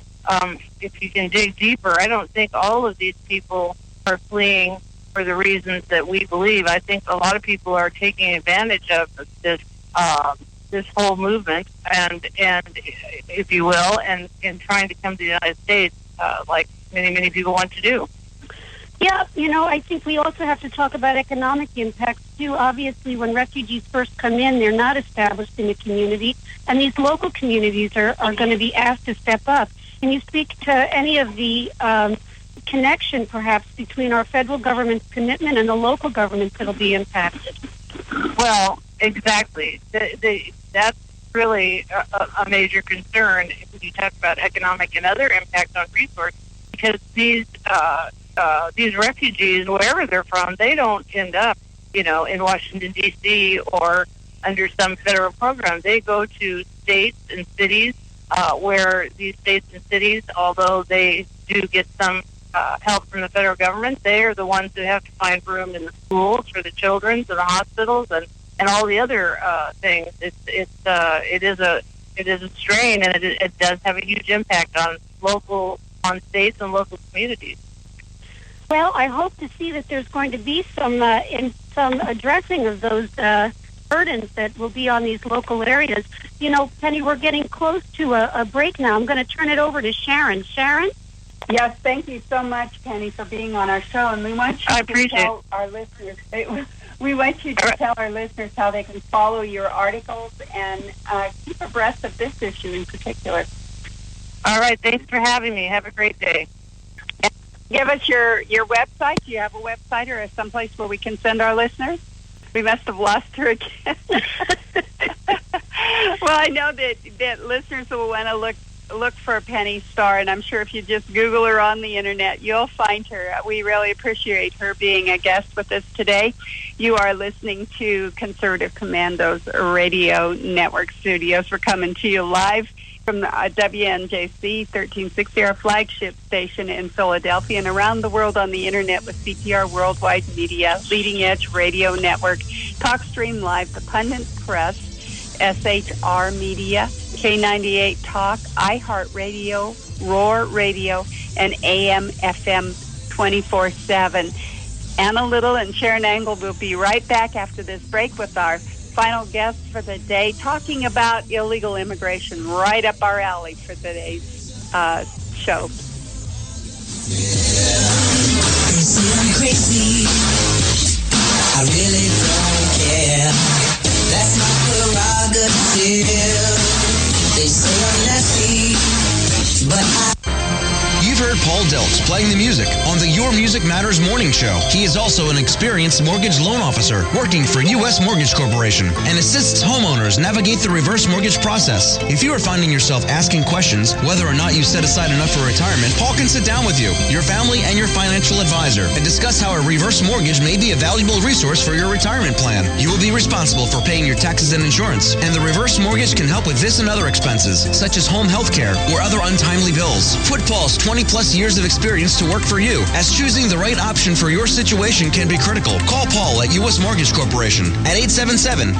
if you can dig deeper, I don't think all of these people are fleeing for the reasons that we believe. I think a lot of people are taking advantage of this whole movement, and if you will, and trying to come to the United States, like many people want to do. Yeah, I think we also have to talk about economic impacts, too. Obviously, when refugees first come in, they're not established in the community, and these local communities are going to be asked to step up. Can you speak to any of the connection, perhaps, between our federal government's commitment and the local governments that will be impacted? Well, exactly. That's really a major concern if you talk about economic and other impacts on resources, because these refugees, wherever they're from, they don't end up, in Washington, D.C. or under some federal program. They go to states and cities where these states and cities, although they do get some help from the federal government, they are the ones who have to find room in the schools for the children, and the hospitals, and all the other things. It is a strain, and it does have a huge impact on states and local communities. Well, I hope to see that there's going to be some addressing of those burdens that will be on these local areas. You know, Penny, we're getting close to a break now. I'm going to turn it over to Sharon. Sharon? Yes, thank you so much, Penny, for being on our show. And we want you to tell our listeners, we want you to tell our listeners how they can follow your articles and keep abreast of this issue in particular. All right, thanks for having me. Have a great day. Give us your website. Do you have a website or someplace where we can send our listeners? We must have lost her again. Well, I know that listeners will want to look for Penny Starr, and I'm sure if you just Google her on the Internet, you'll find her. We really appreciate her being a guest with us today. You are listening to Conservative Commando's Radio Network Studios. We're coming to you live from the WNJC 1360, our flagship station in Philadelphia, and around the world on the Internet with CTR Worldwide Media, Leading Edge Radio Network, TalkStream Live, The Pundit Press, SHR Media, K98 Talk, iHeartRadio, Roar Radio, and AM FM 24/7. Anna Little and Sharon Angle will be right back after this break with our final guest for the day, talking about illegal immigration, right up our alley for today's show. They say I'm crazy. I really don't care. That's my prerogative. They say I'm nasty, but You've heard Paul Deltz playing the music on the Your Music Matters morning show. He is also an experienced mortgage loan officer working for U.S. Mortgage Corporation and assists homeowners navigate the reverse mortgage process. If you are finding yourself asking questions whether or not you set aside enough for retirement, Paul can sit down with you, your family, and your financial advisor and discuss how a reverse mortgage may be a valuable resource for your retirement plan. You will be responsible for paying your taxes and insurance, and the reverse mortgage can help with this and other expenses, such as home health care or other untimely bills. Put Paul's 20-plus years of experience to work for you, as choosing the right option for your situation can be critical. Call Paul at U.S. Mortgage Corporation at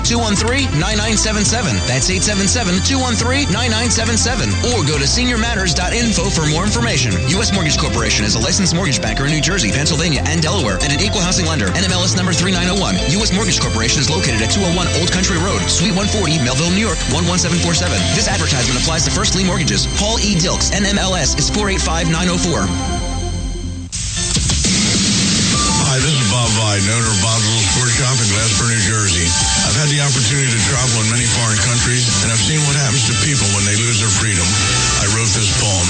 877-213-9977. That's 877-213-9977. Or go to seniormatters.info for more information. U.S. Mortgage Corporation is a licensed mortgage banker in New Jersey, Pennsylvania, and Delaware, and an equal housing lender. NMLS number 3901. U.S. Mortgage Corporation is located at 201 Old Country Road, Suite 140, Melville, New York, 11747. This advertisement applies to first lien mortgages. Paul E. Dilks, NMLS is 485904. Hi, this is Bob Vide, owner of Bob's Little Sports Shop in Glassboro, New Jersey. I've had the opportunity to travel in many foreign countries, and I've seen what happens to people when they lose their freedom. I wrote this poem.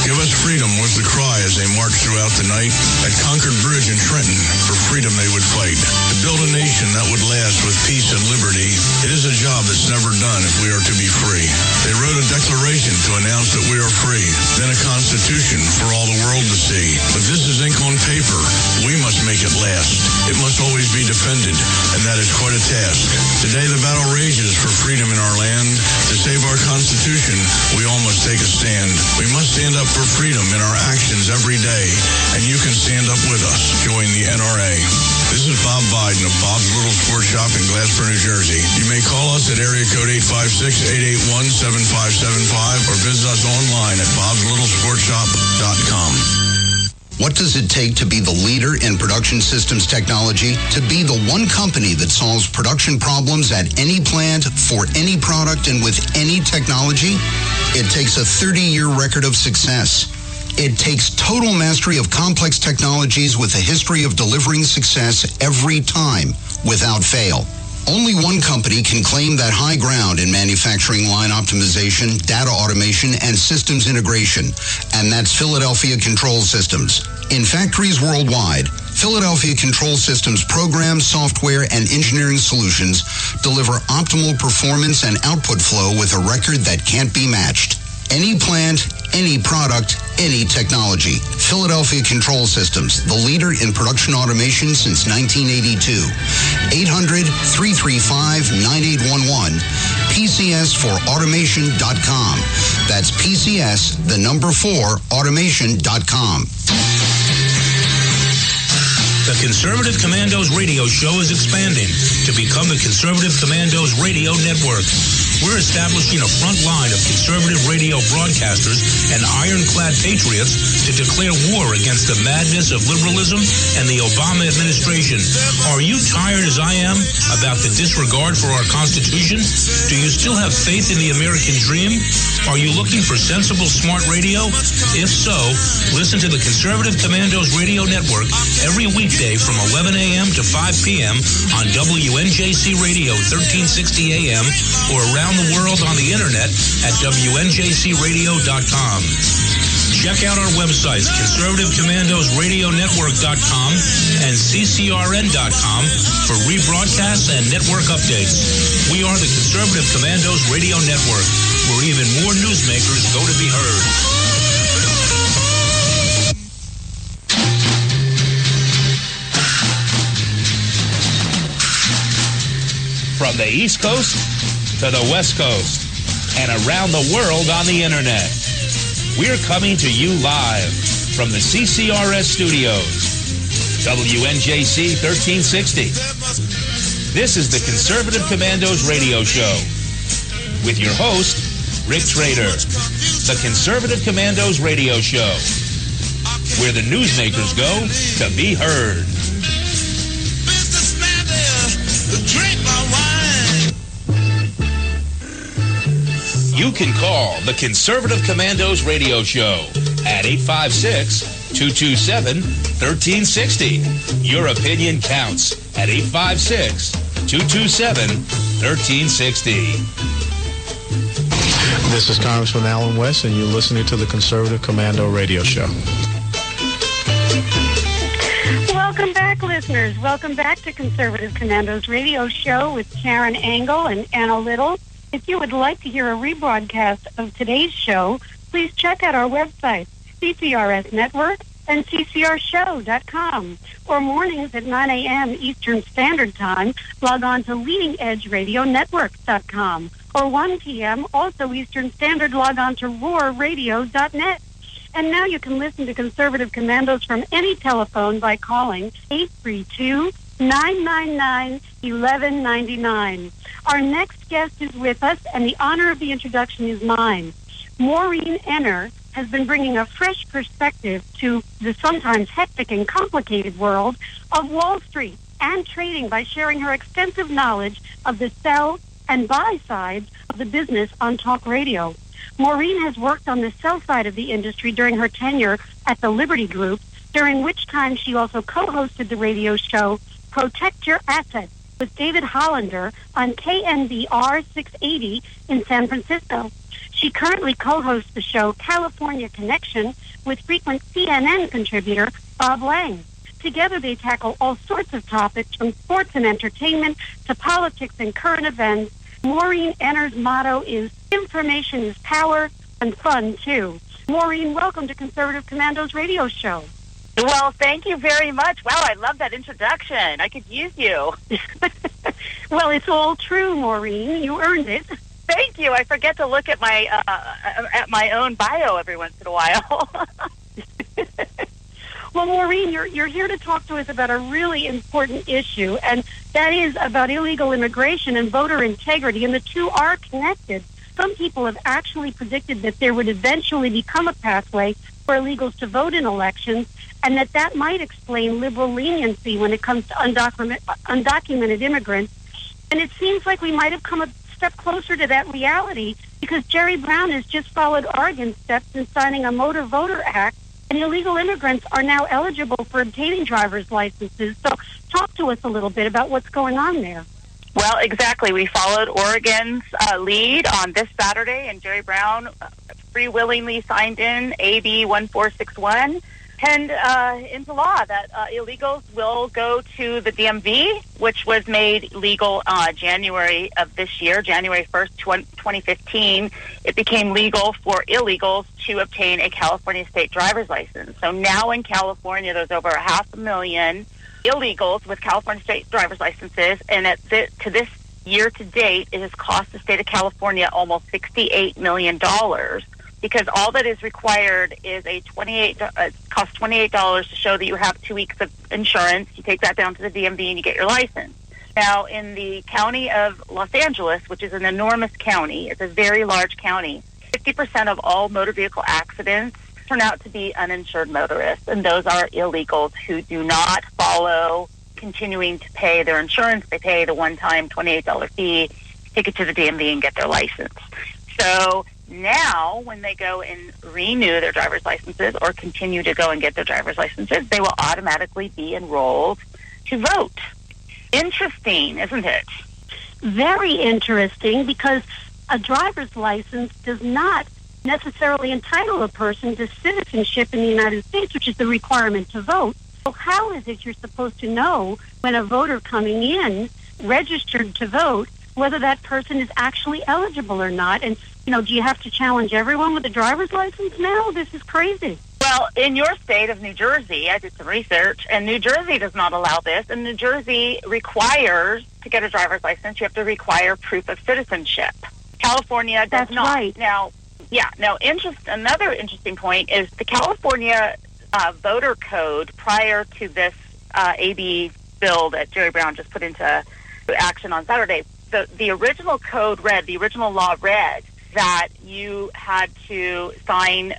Give us freedom was the cry as they marched throughout the night. At Concord Bridge in Trenton, for freedom they would fight. To build a nation that would last with peace and liberty, it is a job that's never done if we are to be free. They wrote a declaration to announce that we are free, then a constitution for all the world to see. But this is ink on paper. We must make it last. It must always be defended, and that is quite a task. Today the battle rages for freedom in our land. To save our Constitution, we all must take a stand. We must stand up for freedom in our actions every day, and you can stand up with us. Join the NRA. This is Bob Biden of Bob's Little Sports Shop in Glassboro, New Jersey. You may call us at area code 856-881-7575 or visit us online at bobslittle.sportshop.com. What does it take to be the leader in production systems technology? To be the one company that solves production problems at any plant, for any product, and with any technology? It takes a 30-year record of success. It takes total mastery of complex technologies with a history of delivering success every time, without fail. Only one company can claim that high ground in manufacturing line optimization, data automation, and systems integration, and that's Philadelphia Control Systems. In factories worldwide, Philadelphia Control Systems programs, software, and engineering solutions deliver optimal performance and output flow with a record that can't be matched. Any plant, any product, any technology. Philadelphia Control Systems, the leader in production automation since 1982. 800-335-9811. PCS4automation.com. That's PCS, the number 4, automation.com. The Conservative Commandos radio show is expanding to become the Conservative Commandos Radio Network. we're establishing a front line of conservative radio broadcasters and ironclad patriots to declare war against the madness of liberalism and the Obama administration. Are you tired, as I am, about the disregard for our Constitution? Do you still have faith in the American dream? Are you looking for sensible, smart radio? If so, listen to the Conservative Commandos Radio Network every weekday from 11 a.m. to 5 p.m. on WNJC Radio 1360 a.m. or around the world on the internet at WNJCradio.com. Check out our websites, ConservativeCommandosRadioNetwork.com and CCRN.com for rebroadcasts and network updates. We are the Conservative Commandos Radio Network, where even more newsmakers go to be heard. From the East Coast to the West Coast and around the world on the internet, we're coming to you live from the CCRS studios, WNJC 1360. This is the Conservative Commandos Radio Show with your host, Rick Trader. The Conservative Commandos Radio Show, where the newsmakers go to be heard. You can call the Conservative Commandos Radio Show at 856-227-1360. Your opinion counts at 856-227-1360. This is Congressman Alan West, and you're listening to the Conservative Commando Radio Show. Welcome back, listeners. Welcome back to Conservative Commandos Radio Show with Karen Angle and Anna Little. If you would like to hear a rebroadcast of today's show, please check out our website, CCRS Network and CCRShow.com. Or mornings at 9 a.m. Eastern Standard Time, log on to LeadingEdgeRadioNetwork.com. Or 1 p.m., also Eastern Standard, log on to RoarRadio.net. And now you can listen to Conservative Commandos from any telephone by calling 832-999-1199. Our next guest is with us, and the honor of the introduction is mine. Maureen Enner has been bringing a fresh perspective to the sometimes hectic and complicated world of Wall Street and trading by sharing her extensive knowledge of the sell and buy sides of the business on talk radio. Maureen has worked on the sell side of the industry during her tenure at the Liberty Group, during which time she also co-hosted the radio show Protect Your Assets with David Hollander on KNBR 680 in San Francisco. She currently co-hosts the show California Connection with frequent CNN contributor Bob Lang. Together they tackle all sorts of topics from sports and entertainment to politics and current events. Maureen Enner's motto is information is power and fun too. Maureen, welcome to Conservative Commandos Radio Show. Well, thank you very much. Wow, I love that introduction. I could use you. Well, it's all true, Maureen. You earned it. Thank you. I forget to look at my own bio every once in a while. Well, Maureen, you're here to talk to us about a really important issue, and that is about illegal immigration and voter integrity, and the two are connected. Some people have actually predicted that there would eventually become a pathway for illegals to vote in elections, and that might explain liberal leniency when it comes to undocumented immigrants. And it seems like we might have come a step closer to that reality because Jerry Brown has just followed Oregon's steps in signing a Motor Voter Act, and illegal immigrants are now eligible for obtaining driver's licenses. So talk to us a little bit about what's going on there. Well, exactly. We followed Oregon's lead on this Saturday, and Jerry Brown free-willingly signed in AB 1461 and into law that illegals will go to the DMV, which was made legal January of this year, January 1st, 2015. It became legal for illegals to obtain a California state driver's license. So now in California, there's over 500,000 illegals with California state driver's licenses, and to this year to date, it has cost the state of California almost $68 million. Because all that is required is it costs $28 to show that you have 2 weeks of insurance. You take that down to the DMV and you get your license. Now, in the county of Los Angeles, which is an enormous county, it's a very large county, 50% of all motor vehicle accidents turn out to be uninsured motorists, and those are illegals who do not follow continuing to pay their insurance. They pay the one-time $28 fee, take it to the DMV, and get their license. So now, when they go and renew their driver's licenses or continue to go and get their driver's licenses, they will automatically be enrolled to vote. Interesting, isn't it? Very interesting, because a driver's license does not necessarily entitle a person to citizenship in the United States, which is the requirement to vote. So how is it you're supposed to know when a voter coming in, registered to vote, whether that person is actually eligible or not? And, do you have to challenge everyone with a driver's license now? This is crazy. Well, in your state of New Jersey, I did some research, and New Jersey does not allow this, and New Jersey requires, to get a driver's license, you have to require proof of citizenship. California does not. Right. Another interesting point is the California voter code prior to this AB bill that Jerry Brown just put into action on Saturday. The original code read, the original law read that you had to sign,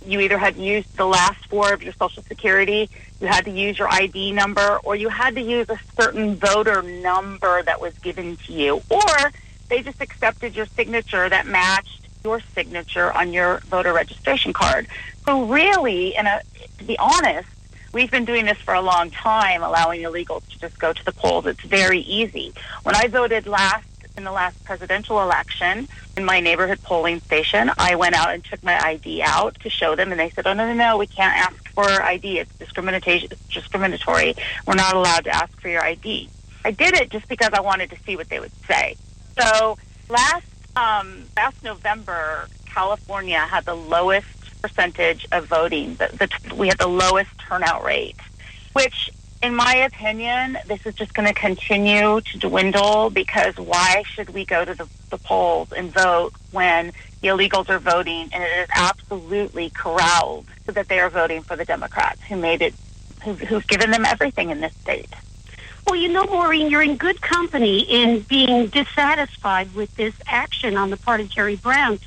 you either had to use the last four of your Social Security, you had to use your ID number, or you had to use a certain voter number that was given to you, or they just accepted your signature that matched your signature on your voter registration card. So really, to be honest, we've been doing this for a long time, allowing illegals to just go to the polls. It's very easy. When I voted in the last presidential election in my neighborhood polling station, I went out and took my ID out to show them, and they said, oh, no, we can't ask for ID. It's discriminatory. We're not allowed to ask for your ID. I did it just because I wanted to see what they would say. So last November, California had the lowest percentage of voting. We had the lowest turnout rate, which, in my opinion, this is just going to continue to dwindle, because why should we go to the polls and vote when the illegals are voting and it is absolutely corralled so that they are voting for the Democrats who've given them everything in this state? Well, Maureen, you're in good company in being dissatisfied with this action on the part of Jerry Brown.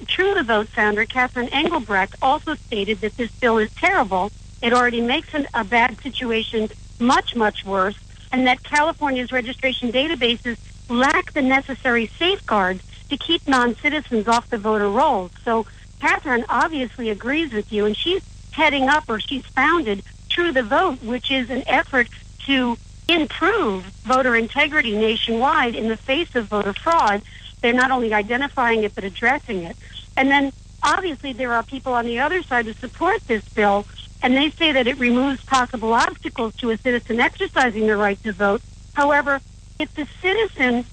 True the Vote founder Catherine Engelbrecht also stated that this bill is terrible. It already makes a bad situation much, much worse, and that California's registration databases lack the necessary safeguards to keep non-citizens off the voter rolls. So Catherine obviously agrees with you, and she's she's founded True the Vote, which is an effort to improve voter integrity nationwide in the face of voter fraud. They're not only identifying it, but addressing it. And then, obviously, there are people on the other side who support this bill, and they say that it removes possible obstacles to a citizen exercising their right to vote. However, if the citizen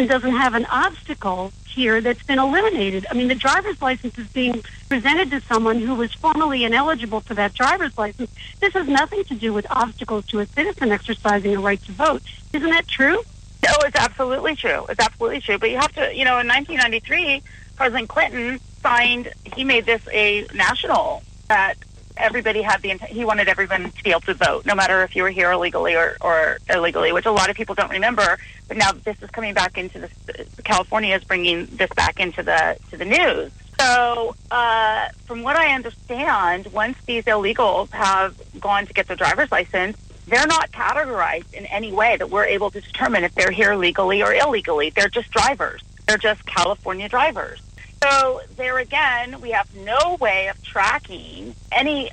doesn't have an obstacle here that's been eliminated. I mean, the driver's license is being presented to someone who was formerly ineligible for that driver's license. This has nothing to do with obstacles to a citizen exercising a right to vote. Isn't that true? No, it's absolutely true. It's absolutely true. But you have to, in 1993, President Clinton he made this a national, that everybody had he wanted everyone to be able to vote, no matter if you were here illegally or illegally, which a lot of people don't remember. But now this is coming back into this. California is bringing this back into the news. So, from what I understand, once these illegals have gone to get their driver's license, they're not categorized in any way that we're able to determine if they're here legally or illegally. They're just drivers. They're just California drivers. So there again, we have no way of tracking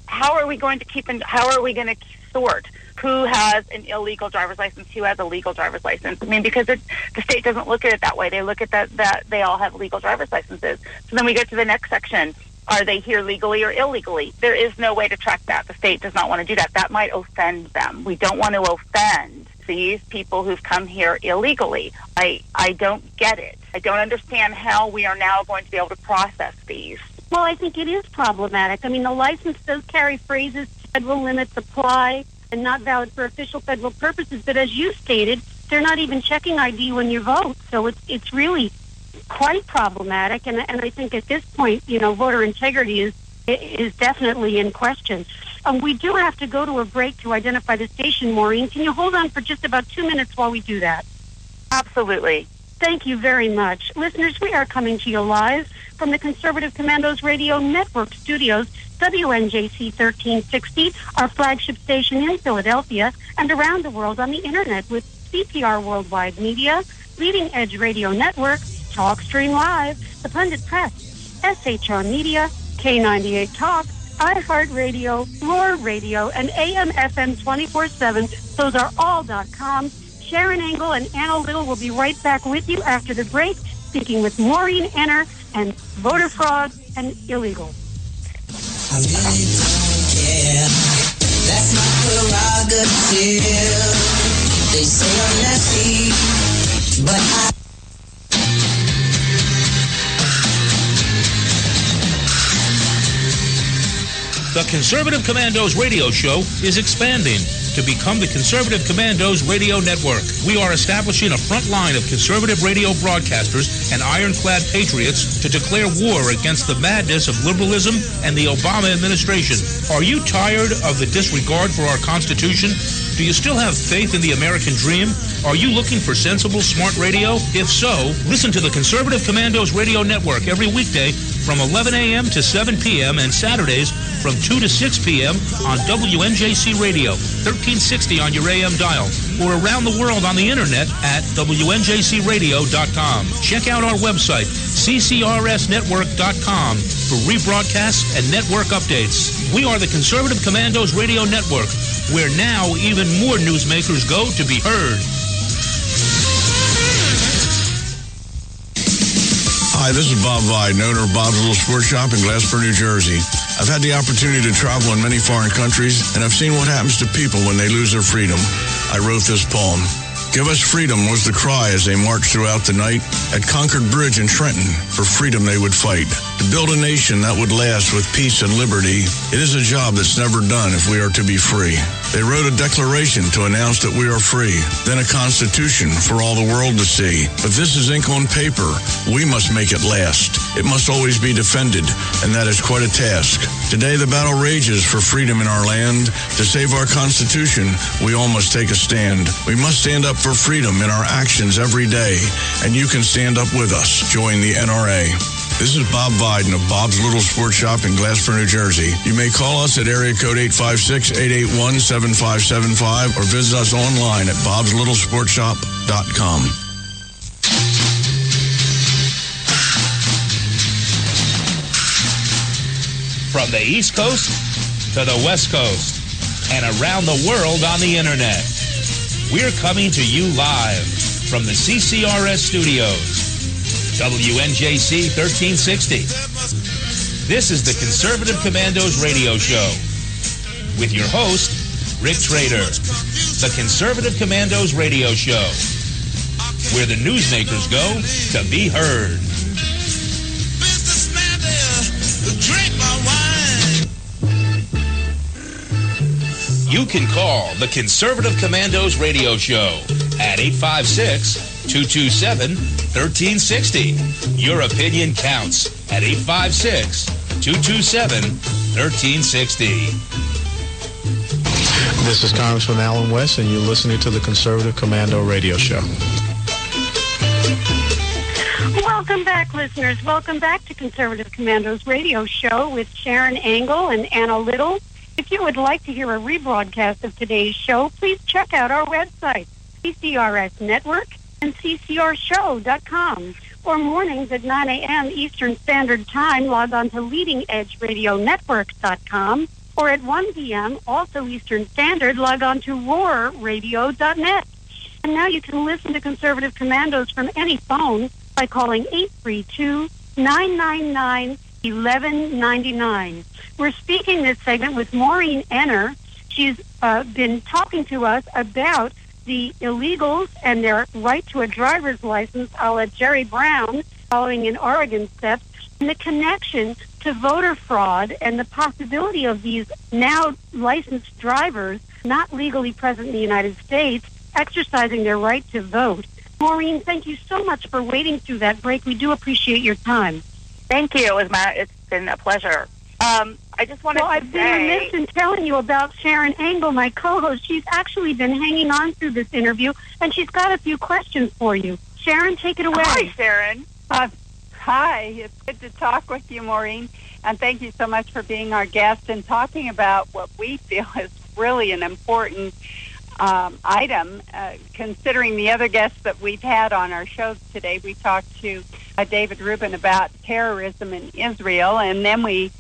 how are we going to sort who has an illegal driver's license, who has a legal driver's license? I mean, because the state doesn't look at it that way. They look at that they all have legal driver's licenses. So then we get to the next section. Are they here legally or illegally? There is no way to track that. The state does not want to do that. That might offend them. We don't want to offend these people who've come here illegally. I don't get it. I don't understand how we are now going to be able to process these. Well, I think it is problematic. I mean, the license does carry phrases, federal limits apply, and not valid for official federal purposes. But as you stated, they're not even checking ID when you vote. So it's really quite problematic. And I think at this point, voter integrity is definitely in question. We do have to go to a break to identify the station, Maureen. Can you hold on for just about 2 minutes while we do that? Absolutely. Thank you very much. Listeners, we are coming to you live from the Conservative Commandos Radio Network studios, WNJC 1360, our flagship station in Philadelphia, and around the world on the Internet with CPR Worldwide Media, Leading Edge Radio Network, TalkStream Live, The Pundit Press, SHR Media, K98 Talk, iHeartRadio, Roar Radio, and AM/FM 24/7. Those are all.com. Sharon Engel and Anna Little will be right back with you after the break, speaking with Maureen Enner and voter fraud and illegals. I really don't care. That's my prerogative. They say I'm nasty, but I... The Conservative Commandos radio show is expanding to become the Conservative Commandos Radio Network. We are establishing a front line of conservative radio broadcasters and ironclad patriots to declare war against the madness of liberalism and the Obama administration. Are you tired of the disregard for our Constitution? Do you still have faith in the American dream? Are you looking for sensible, smart radio? If so, listen to the Conservative Commandos Radio Network every weekday from 11 a.m. to 7 p.m. and Saturdays from 2 to 6 p.m. on WNJC Radio, 1360 on your AM dial, or around the world on the Internet at WNJCradio.com. Check out our website, CCRSnetwork.com, for rebroadcasts and network updates. We are the Conservative Commandos Radio Network, where now even more newsmakers go to be heard. Hi, this is Bob Vide, owner of Bob's Little Sports Shop in Glassboro, New Jersey. I've had the opportunity to travel in many foreign countries, and I've seen what happens to people when they lose their freedom. I wrote this poem. Give us freedom was the cry as they marched throughout the night. At Concord Bridge in Trenton, for freedom they would fight. To build a nation that would last with peace and liberty, it is a job that's never done if we are to be free. They wrote a declaration to announce that we are free, then a constitution for all the world to see. But this is ink on paper. We must make it last. It must always be defended, and that is quite a task. Today the battle rages for freedom in our land. To save our Constitution, we all must take a stand. We must stand up for freedom in our actions every day, and you can stand up with us. Join the NRA. This is Bob Viden of Bob's Little Sports Shop in Glassboro, New Jersey. You may call us at area code 856-881-7575 or visit us online at bobslittle.sportshop.com. From the East Coast to the West Coast and around the world on the Internet, we're coming to you live from the CCRS studios, WNJC 1360. This is the Conservative Commandos radio show with your host, Rick Trader. The Conservative Commandos radio show, where the newsmakers go to be heard. You can call the Conservative Commandos radio show at 856-227-1360. Your opinion counts at 856-227-1360. This is Congressman Alan West, and you're listening to the Conservative Commando radio show. Welcome back, listeners. Welcome back to Conservative Commandos radio show with Sharon Engel and Anna Little. If you would like to hear a rebroadcast of today's show, please check out our website, CCRS Network and CCRShow.com. Or mornings at 9 a.m. Eastern Standard Time, log on to LeadingEdgeRadioNetwork.com. Or at 1 p.m., also Eastern Standard, log on to RoarRadio.net. And now you can listen to Conservative Commandos from any phone by calling 832-999-1199. We're speaking this segment with Maureen Enner. She's been talking to us about the illegals and their right to a driver's license, a la Jerry Brown, following in Oregon steps, and the connection to voter fraud and the possibility of these now licensed drivers not legally present in the United States exercising their right to vote. Maureen, thank you so much for waiting through that break. We do appreciate your time. Thank you. It's been a pleasure. I just wanted to say... I've been remiss in telling you about Sharon Engel, my co-host. She's actually been hanging on through this interview, and she's got a few questions for you. Sharon, take it away. Hi, Sharon. Hi, it's good to talk with you, Maureen, and thank you so much for being our guest and talking about what we feel is really an important item, considering the other guests that we've had on our shows today. We talked to David Rubin about terrorism in Israel, and then we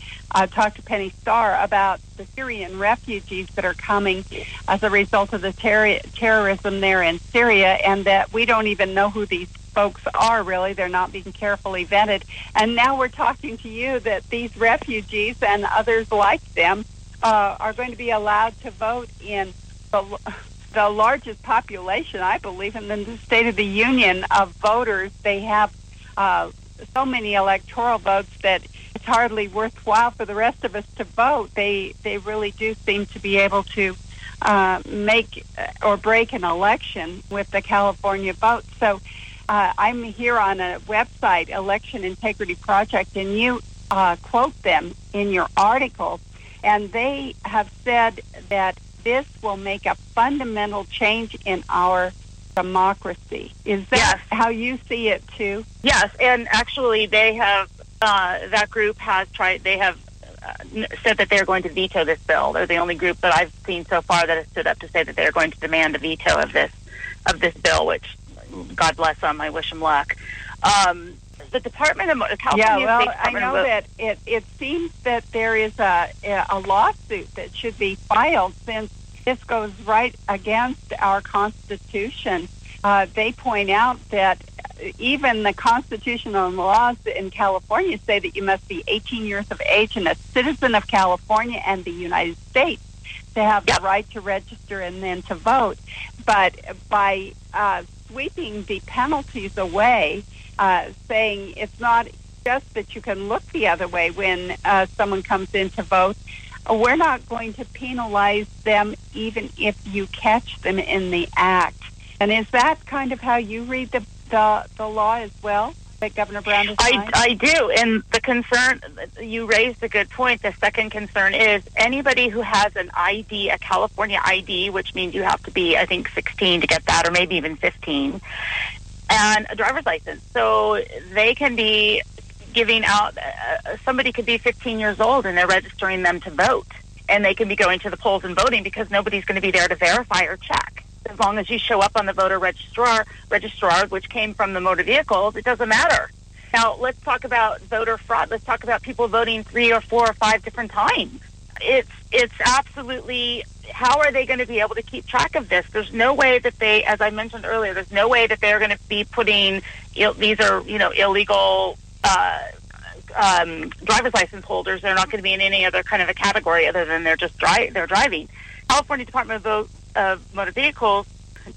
talked to Penny Starr about the Syrian refugees that are coming as a result of the terrorism there in Syria, and that we don't even know who these folks are, really. They're not being carefully vetted. And now we're talking to you that these refugees and others like them are going to be allowed to vote in the largest population, I believe, in the State of the Union of voters. They have so many electoral votes that it's hardly worthwhile for the rest of us to vote. They really do seem to be able to make or break an election with the California vote. So I'm here on a website, Election Integrity Project, and you quote them in your article, and they have said that this will make a fundamental change in our democracy. Is that how you see it too? Yes, and actually they have, that group has tried, they have said that they're going to veto this bill. They're the only group that I've seen so far that has stood up to say that they're going to demand a veto of this bill, which, God bless them, I wish them luck. The Department of California State Department I know that it seems that there is a lawsuit that should be filed, since this goes right against our Constitution. They point out that even the constitutional laws in California say that you must be 18 years of age and a citizen of California and the United States to have the right to register and then to vote. But by sweeping the penalties away, saying it's not just that you can look the other way when someone comes in to vote, we're not going to penalize them even if you catch them in the act. And is that kind of how you read the law as well, that Governor Brown has signed? I do, and the concern, you raised a good point. The second concern is anybody who has an ID, a California ID, which means you have to be, I think, 16 to get that, or maybe even 15, and a driver's license. So they can be giving out, somebody could be 15 years old and they're registering them to vote, and they can be going to the polls and voting because nobody's going to be there to verify or check. As long as you show up on the voter registrar, which came from the motor vehicles, it doesn't matter. Now, let's talk about voter fraud. Let's talk about people voting 3 or 4 or 5 different times. It's absolutely, how are they going to be able to keep track of this? There's no way that they, as I mentioned earlier, there's no way that they're going to be putting, these are, illegal driver's license holders. They're not going to be in any other kind of a category other than they're just they're driving. California Department of Motor Vehicles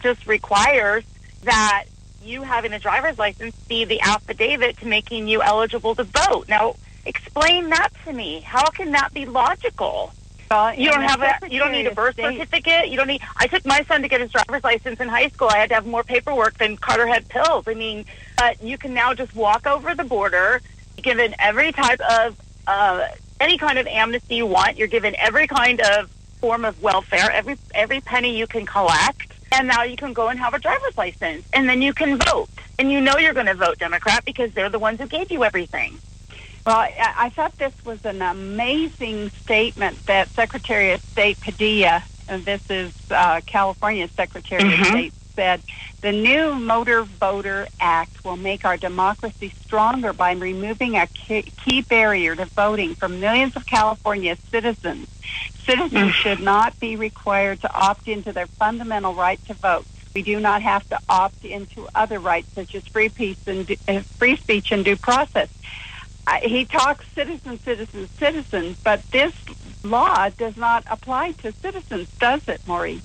just requires that you having a driver's license be the affidavit to making you eligible to vote. Now, explain that to me. How can that be logical? You don't need a birth certificate. You don't need. I took my son to get his driver's license in high school. I had to have more paperwork than Carter had pills. I mean, you can now just walk over the border, given every type of any kind of amnesty you want. You're given every kind of form of welfare, every penny you can collect, and now you can go and have a driver's license, and then you can vote, and you know you're going to vote Democrat because they're the ones who gave you everything. Well, I thought this was an amazing statement that Secretary of State Padilla, and this is California's Secretary of State, said, the new Motor Voter Act will make our democracy stronger by removing a key barrier to voting for millions of California citizens. Citizens should not be required to opt into their fundamental right to vote. We do not have to opt into other rights such as free speech and due process. He talks citizens, but this law does not apply to citizens, does it, Maureen?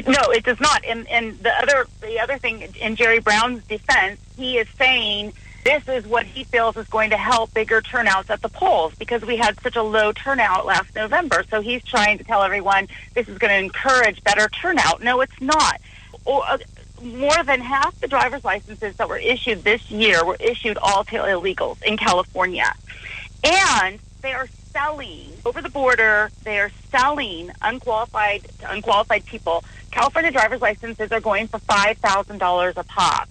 No, it does not. And the other thing, in Jerry Brown's defense, he is saying this is what he feels is going to help bigger turnouts at the polls because we had such a low turnout last November. So he's trying to tell everyone this is going to encourage better turnout. No, it's not. More than half the driver's licenses that were issued this year were issued all to illegals in California. And they are selling over the border. They are selling unqualified people. California driver's licenses are going for $5,000 a pop.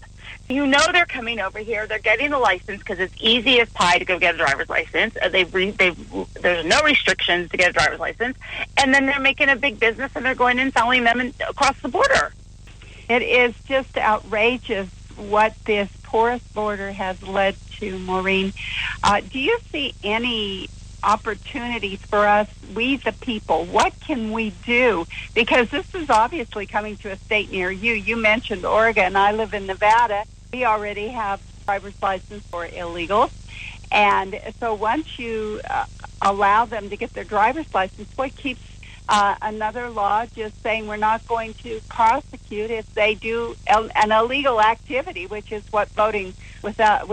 You know they're coming over here. They're getting the license because it's easy as pie to go get a driver's license. There's no restrictions to get a driver's license. And then they're making a big business, and they're going and selling them across the border. It is just outrageous what this porous border has led to, Maureen. Do you see any opportunities for us, we the people? What can we do? Because this is obviously coming to a state near you. You mentioned Oregon. I live in Nevada. We already have driver's license for illegals. And so once you allow them to get their driver's license, what keeps another law just saying we're not going to prosecute if they do an illegal activity, which is what voting without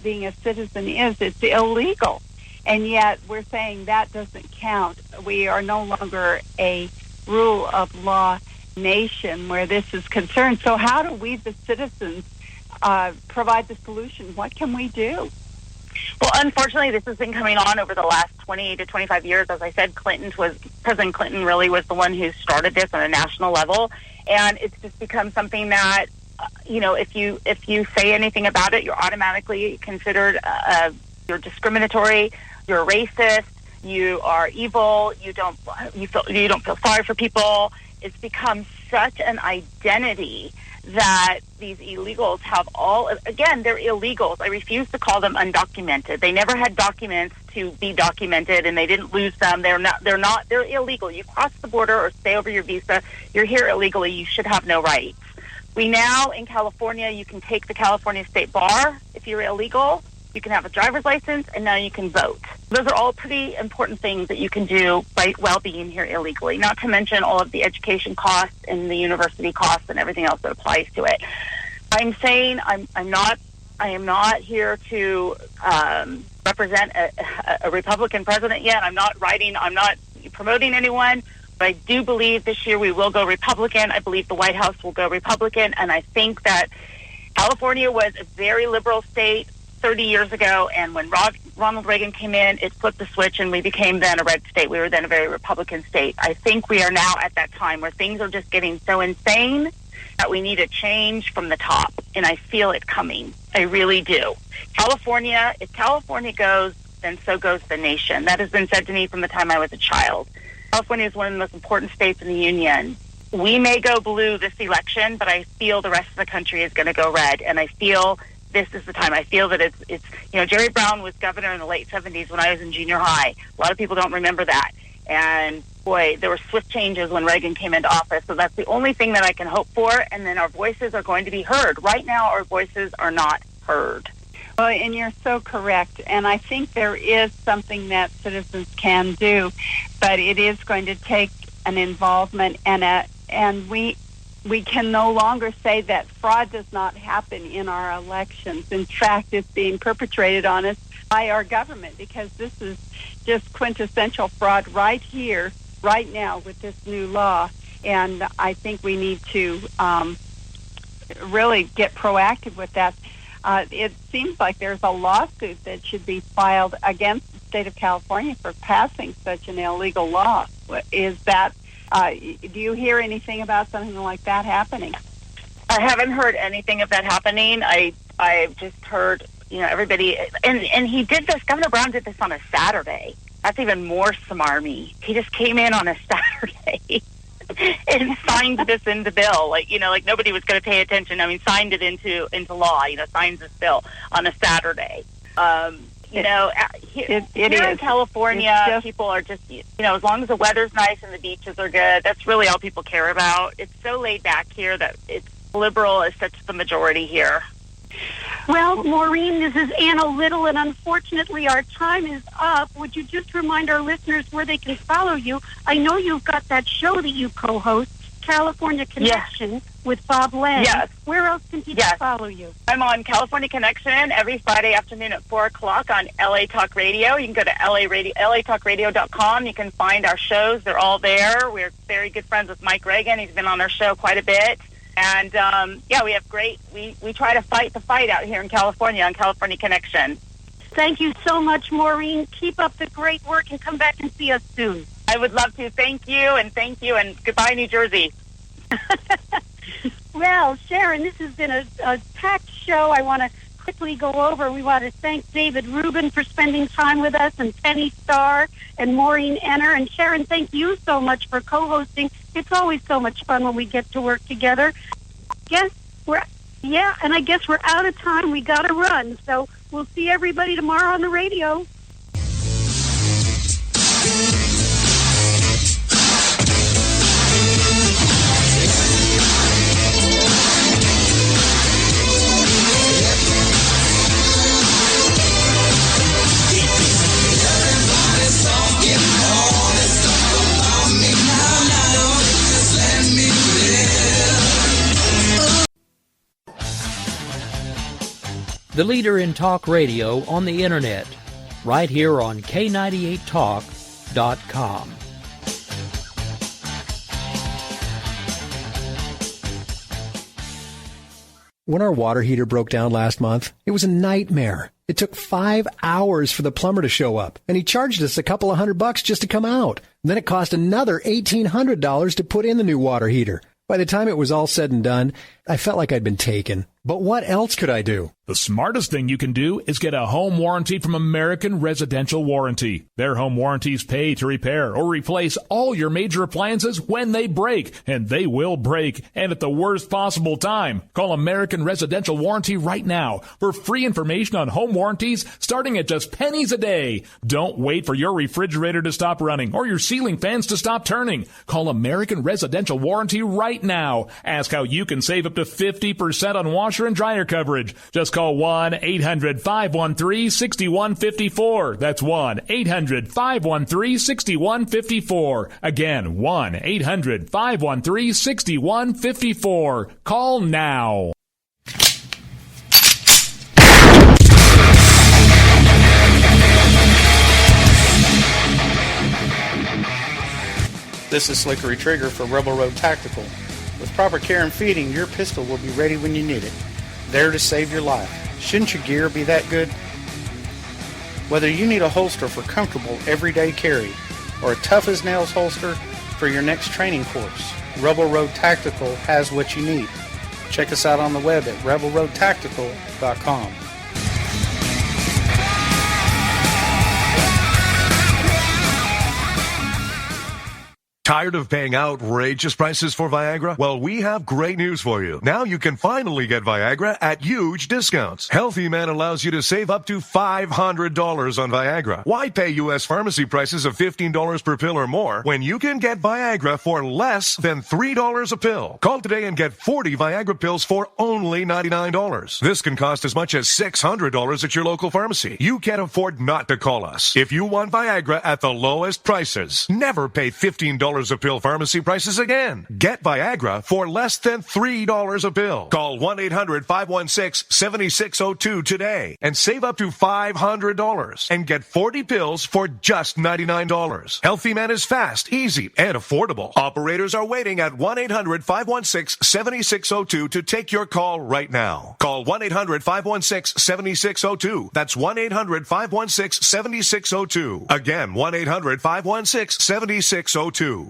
being a citizen is. It's illegal. And yet we're saying that doesn't count. We are no longer a rule of law nation where this is concerned. So how do we, the citizens, provide the solution? What can we do? Well, unfortunately, this has been coming on over the last 20 to 25 years. As I said, President Clinton really was the one who started this on a national level, and it's just become something that, if you say anything about it, you're automatically considered you're discriminatory, you're racist, you are evil, you don't feel sorry for people. It's become such an identity that these illegals have they're illegals. I refuse to call them undocumented. They never had documents to be documented, and they didn't lose them. They're illegal. You cross the border or stay over your visa, you're here illegally, you should have no rights. We now, in California, you can take the California State Bar if you're illegal. You can have a driver's license, and now you can vote. Those are all pretty important things that you can do while being here illegally, not to mention all of the education costs and the university costs and everything else that applies to it. I'm saying I am not here to represent a Republican president yet. I'm not promoting anyone, but I do believe this year we will go Republican. I believe the White House will go Republican, and I think that California was a very liberal state 30 years ago, and when Ronald Reagan came in, it flipped the switch, and we became then a red state. We were then a very Republican state. I think we are now at that time where things are just getting so insane that we need a change from the top, and I feel it coming. I really do. California, if California goes, then so goes the nation. That has been said to me from the time I was a child. California is one of the most important states in the union. We may go blue this election, but I feel the rest of the country is going to go red, and I feel this is the time. I feel that it's Jerry Brown was governor in the late 70s when I was in junior high. A lot of people don't remember that. And boy, there were swift changes when Reagan came into office. So that's the only thing that I can hope for. And then our voices are going to be heard. Right now, our voices are not heard. Well, and you're so correct. And I think there is something that citizens can do, but it is going to take an involvement, and we can no longer say that fraud does not happen in our elections. In fact, it's being perpetrated on us by our government, because this is just quintessential fraud right here, right now with this new law. And I think we need to really get proactive with that. It seems like there's a lawsuit that should be filed against the state of California for passing such an illegal law. Is that do you hear anything about something like that happening? I haven't heard anything of that happening. I've just heard, everybody, and he did this, Governor Brown did this on a Saturday. That's even more smarmy. He just came in on a Saturday and signed this into bill. Like nobody was going to pay attention. I mean, signed it into law, signs this bill on a Saturday. Here in California, people are just, as long as the weather's nice and the beaches are good, that's really all people care about. It's so laid back here that it's liberal is such the majority here. Well, Maureen, this is Anna Little, and unfortunately our time is up. Would you just remind our listeners where they can follow you? I know you've got that show that you co-host, California Connection, with Bob Lang. Yes. Where else can people follow you? I'm on California Connection every Friday afternoon at 4 o'clock on LA Talk Radio. You can go to latalkradio.com. You can find our shows. They're all there. We're very good friends with Mike Reagan. He's been on our show quite a bit. And, we have we try to fight the fight out here in California on California Connection. Thank you so much, Maureen. Keep up the great work and come back and see us soon. I would love to. Thank you, and goodbye, New Jersey. Well, Sharon, this has been a packed show. I want to quickly go over. We want to thank David Rubin for spending time with us, and Penny Starr and Maureen Enner. And Sharon, thank you so much for co-hosting. It's always so much fun when we get to work together. I guess we're out of time. We got to run. So we'll see everybody tomorrow on the radio. The leader in talk radio on the Internet, right here on K98Talk.com. When our water heater broke down last month, it was a nightmare. It took 5 hours for the plumber to show up, and he charged us a couple of $100 just to come out. And then it cost another $1,800 to put in the new water heater. By the time it was all said and done, I felt like I'd been taken. But what else could I do? The smartest thing you can do is get a home warranty from American Residential Warranty. Their home warranties pay to repair or replace all your major appliances when they break, and they will break, and at the worst possible time. Call American Residential Warranty right now for free information on home warranties starting at just pennies a day. Don't wait for your refrigerator to stop running or your ceiling fans to stop turning. Call American Residential Warranty right now. Ask how you can save up to 50% on washer and dryer coverage. Just call 1-800-513-6154. That's 1-800-513-6154. Again, 1-800-513-6154. Call now. This is Slickery Trigger for Rebel Road Tactical. With proper care and feeding, your pistol will be ready when you need it. There to save your life. Shouldn't your gear be that good? Whether you need a holster for comfortable everyday carry or a tough-as-nails holster for your next training course, Rebel Road Tactical has what you need. Check us out on the web at rebelroadtactical.com. Tired of paying outrageous prices for Viagra? Well, we have great news for you. Now you can finally get Viagra at huge discounts. Healthy Man allows you to save up to $500 on Viagra. Why pay U.S. pharmacy prices of $15 per pill or more when you can get Viagra for less than $3 a pill? Call today and get 40 Viagra pills for only $99. This can cost as much as $600 at your local pharmacy. You can't afford not to call us. If you want Viagra at the lowest prices, never pay $15 a pill pharmacy prices again. Get Viagra for less than $3 a pill. Call 1-800-516-7602 today and save up to $500 and get 40 pills for just $99. Healthy Man is fast, easy, and affordable. Operators are waiting at 1-800-516-7602 to take your call right now. Call 1-800-516-7602. That's 1-800-516-7602. Again, 1-800-516-7602.